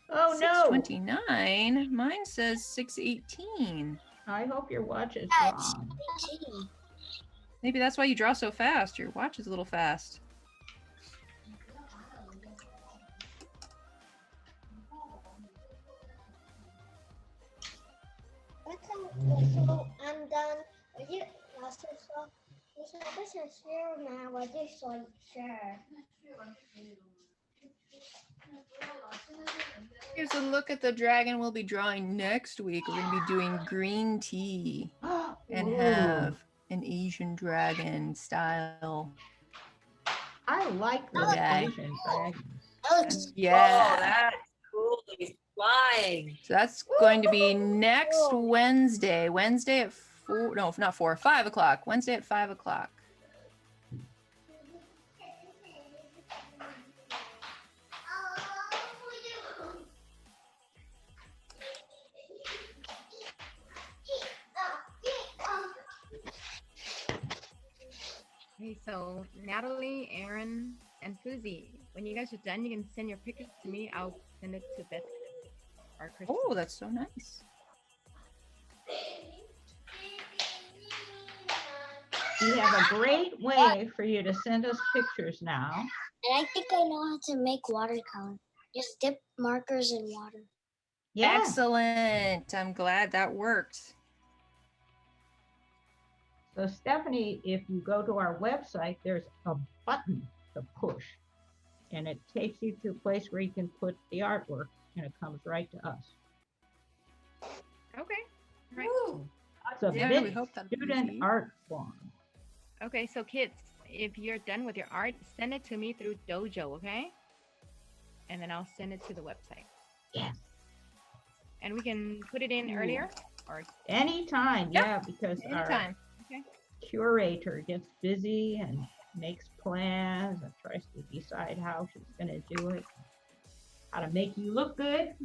Oh no. 6:29. Mine says 6:18. I hope your watch is That's wrong. Maybe that's why you draw so fast. Your watch is a little fast. So I'm done. Here's a look at the dragon we'll be drawing next week. We're going to be doing green tea and Ooh, have an Asian dragon style. I like those Okay. Asian dragons. Oh, Yeah. that's cool. He's flying. So that's going to be next Wednesday. Wednesday at 4, no, not 4, 5 o'clock. Wednesday at 5 o'clock. Okay, so Natalie, Aaron, and Susie, when you guys are done, you can send your pictures to me. I'll send it to Beth or Kristen. Oh, that's so nice. We have a great way for you to send us pictures now. And I think I know how to make watercolor. Just dip markers in water. Yeah. Excellent. I'm glad that worked. So Stephanie, if you go to our website, there's a button to push. And it takes you to a place where you can put the artwork and it comes right to us. Okay. Right. Woo. It's a Yeah, big we hope that'll be student easy. art form. Okay, so kids, if you're done with your art, send it to me through Dojo, okay? And then I'll send it to the website. Yes. And we can put it in earlier or Anytime, Yep. yeah, because Anytime. our curator gets busy and makes plans and tries to decide how she's going to do it, how to make you look good.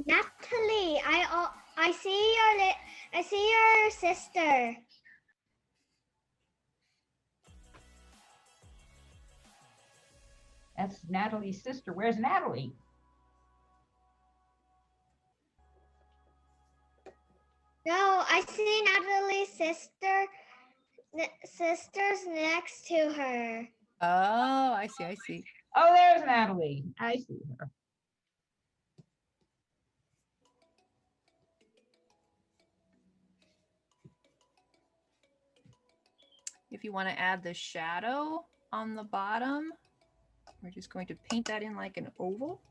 Natalie, I see your sister. That's Natalie's sister. Where's Natalie? No, I see Natalie's sister's next to her. Oh, I see. I see. Oh, there's Natalie. I see her. If you want to add the shadow on the bottom, we're just going to paint that in like an oval.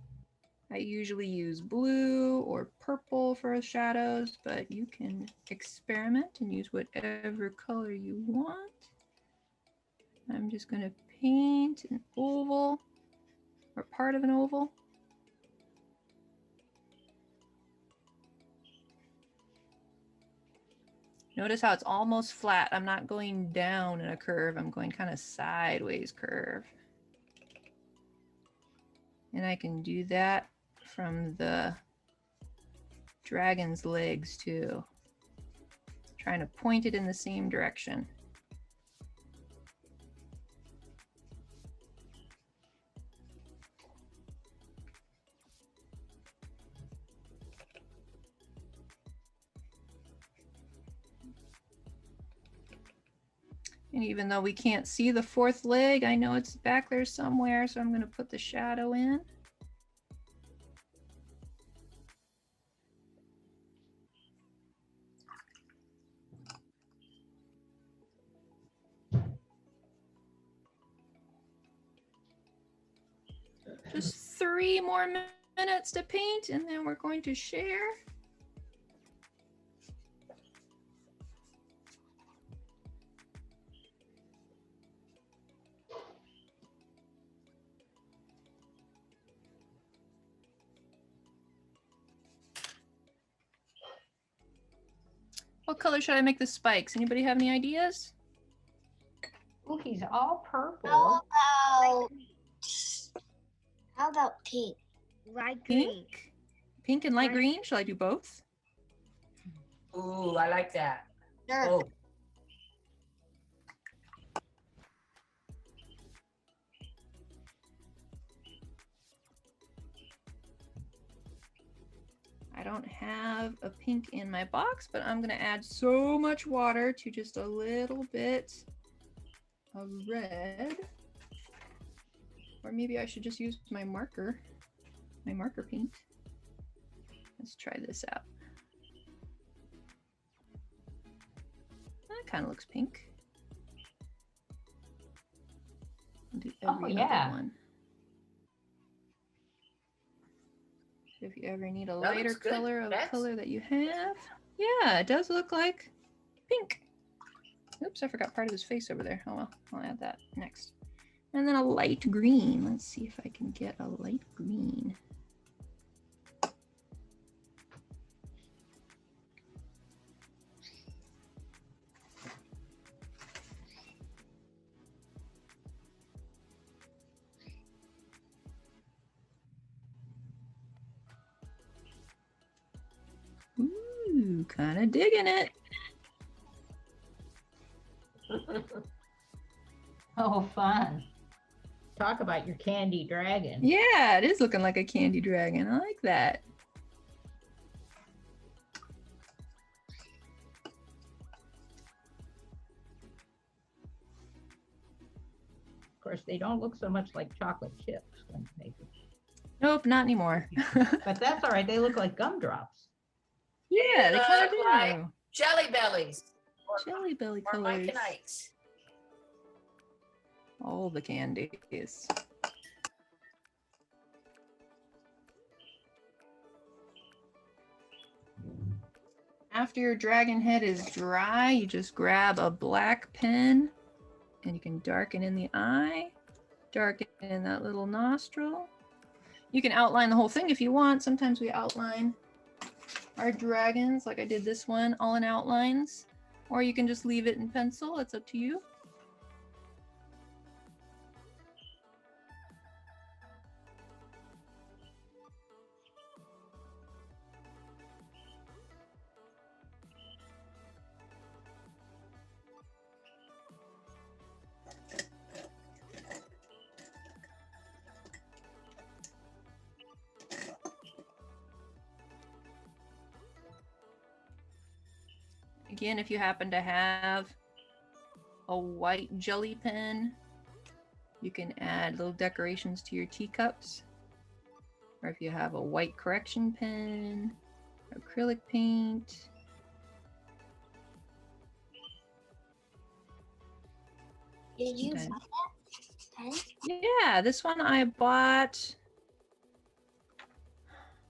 I usually use blue or purple for shadows, but you can experiment and use whatever color you want. I'm just going to paint an oval or part of an oval. Notice how it's almost flat. I'm not going down in a curve. I'm going kind of sideways curve. And I can do that from the dragon's legs too. Trying to point it in the same direction. And even though we can't see the fourth leg, I know it's back there somewhere, so I'm going to put the shadow in. Just 3 more minutes to paint, and then we're going to share. What color should I make the spikes? Anybody have any ideas? Oh, he's all purple. How about pink? Light green. Pink? Pink and light green? Shall I do both? Ooh, I like that. Sure. Oh, I don't have a pink in my box, but I'm going to add so much water to just a little bit of red. Or maybe I should just use my marker paint. Let's try this out. That kind of looks pink. I'll do every other one. If you ever need a That lighter looks good. color of That's- color that you have. Yeah, it does look like pink. Oops, I forgot part of his face over there. Oh well, I'll add that next. And then a light green. Let's see if I can get a light green. Ooh, kind of digging it. Oh, fun. Talk about your candy dragon. Yeah, it is looking like a candy dragon. I like that. Of course, they don't look so much like chocolate chips when you make them. Nope, not anymore. But that's all right. They look like gumdrops. Yeah, they kind of look like do. Jelly bellies. Jelly belly Or Mike colors. and Ike's. All the candies. After your dragon head is dry, you just grab a black pen and you can darken in the eye, darken in that little nostril. You can outline the whole thing if you want. Sometimes we outline our dragons, like I did this one, all in outlines. Or you can just leave it in pencil. It's up to you. Again, if you happen to have a white jelly pen, you can add little decorations to your teacups. Or if you have a white correction pen, acrylic paint. Did you Okay. buy that pen? Yeah, this one I bought.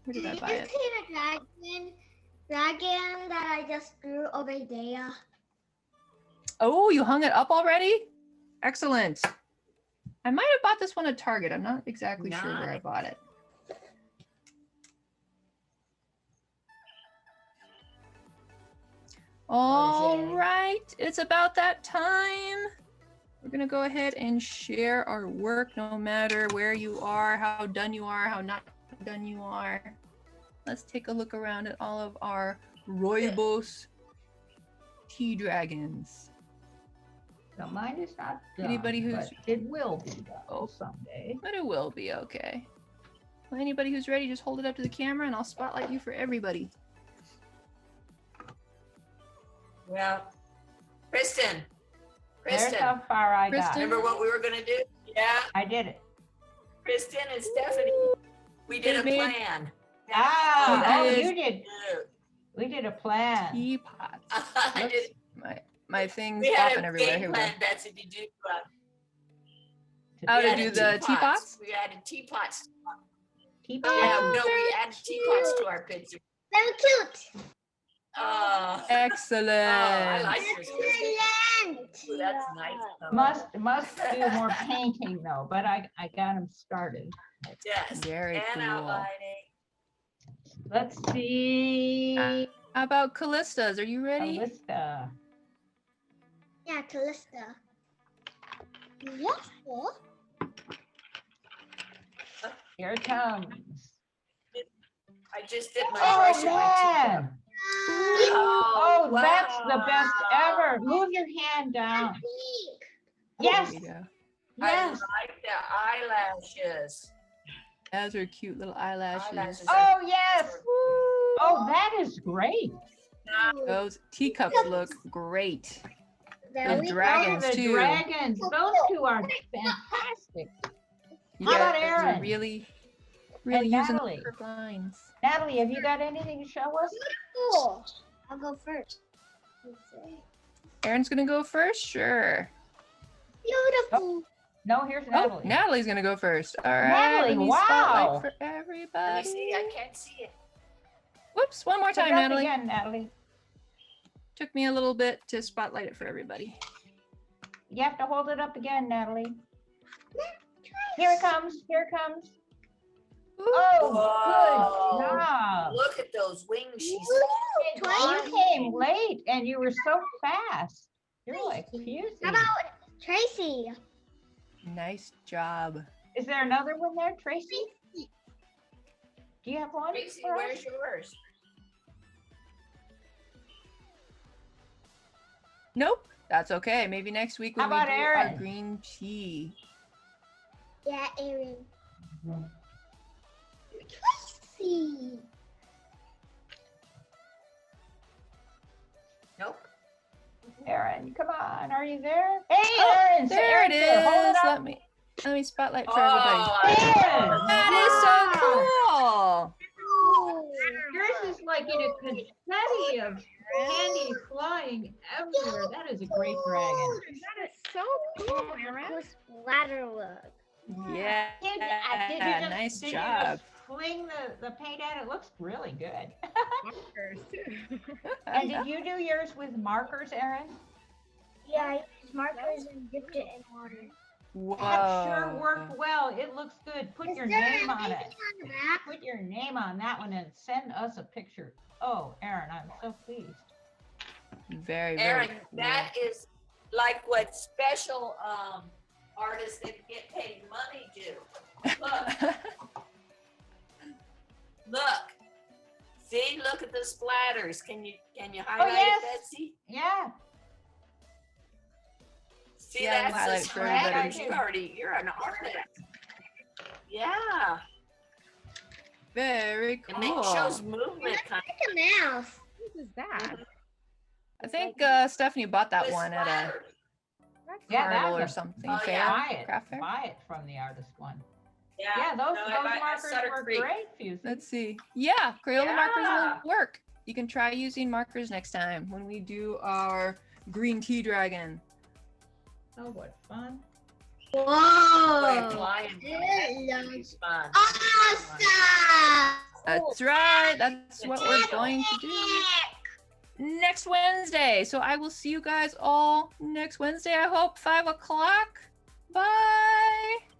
Where did I buy you it? see the dragon that I just drew over there? Oh, you hung it up already? Excellent. I might have bought this one at Target. I'm not exactly sure where I Nice. bought it. All Jane. right, it's about that time. We're gonna go ahead and share our work no matter where you are, how done you are, how not done you are. Let's take a look around at all of our Rooibos tea dragons. Now, mine is not done, Anybody who's- but it will be done Oh. someday. But it will be okay. Well, anybody who's ready, just hold it up to the camera and I'll spotlight you for everybody. Well, Kristen. There's Kristen. how far I got. Kristen? Remember what we were gonna do? Yeah, I did it. Kristen and Stephanie. We did a They made- plan. Ah, We oh, did. you did. We did a plan. Teapots. I Whoops. did. My thing's We had popping a everywhere. Here game we go. plan, Betsy, to do. How we to added do the teapots? We added teapots. Teapot. Yeah, Oh, no, we very added teapots to our picture. Very cute. Oh, Excellent. I like yours, Kristen. Excellent. Ooh, that's nice. Must do more painting though, but I got them started. Yes. Very And cool. outlining. Let's see. How about Callista's? Are you ready? Alyssa. Yeah, Callista. Yes, sir. Here it comes. I just did my Oh brush and my teacup. man! Oh, Oh, that's the best wow. ever. Move your hand down. Pink. Yes, There you go. yes. I like the eyelashes. Those are cute little eyelashes. Eyelashes. Oh yes. Oh, that is great. Those teacups look great. Very Those dragons Oh, the too. dragons. Those two are fantastic. You How about guys are Aaron? really And using the Natalie? perfect lines. Natalie, have you got anything to show us? cool. I'll go first. Aaron's gonna go first? Sure. Beautiful. No, here's Oh, Natalie. Natalie's gonna go first. All right. Natalie, let me wow. spotlight for Let everybody. me see. I can't see it. Whoops, one more Put it time, up Natalie. again, Natalie. Took me a little bit to spotlight it for everybody. You have to hold it up again, Natalie. Here it comes. Here it comes. Oh, Whoa. good job. Look at those wings she's You came late and you were so fast. You're like Fusey. How about Tracy? Nice job. Is there another one there, Tracy? Do you have one? Tracy, for us? where's yours? Nope. That's okay. Maybe next week when How we about do our Erin? green tea. Yeah, Erin. See. Nope. Erin, come on. Are you there? Hey, Oh, Erin. there it Erin's there. Hold is. it up. Let me spotlight for everybody. Oh, Erin. That is so cool. Yours is like in a confetti of candy flying everywhere. That is a great dragon. That is so cool, Aaron. Splatter look. Yeah. Nice Did you job. just fling the paint at it? Looks really good. Markers, too. And did you do yours with markers, Erin? Yeah, I used markers and dipped it in water. Whoa. That sure worked well. It looks good. Put Is your there name on anything it. on the back? Put your name on that one and send us a picture. Oh, Erin, I'm so pleased. Very, very Aaron, cool. that is like what special artists that get paid money do. Look, look. See, look at the splatters. Can you highlight yes. it, Betsy? Yeah. See, Yeah, that's highlight the for everybody. splatters. You're an artist. Yeah, Very and it cool. shows movement. Kind Like a mouse. What is that? I think Stephanie bought that of one at a Yeah, carnival that's or a- something. Oh, Fair, yeah. Buy it. craft fair. Buy it from the artist one. Yeah, Yeah, those no, I markers Sutter were Creek. great, Fusey. Let's see. Yeah, Crayola markers Yeah. will work. You can try using markers next time when we do our green tea dragon. Oh, what fun. Play Whoa. flying. It It's looks fun. awesome. That's right. That's what we're going to do next Wednesday. So I will see you guys all next Wednesday. I hope 5 o'clock. Bye.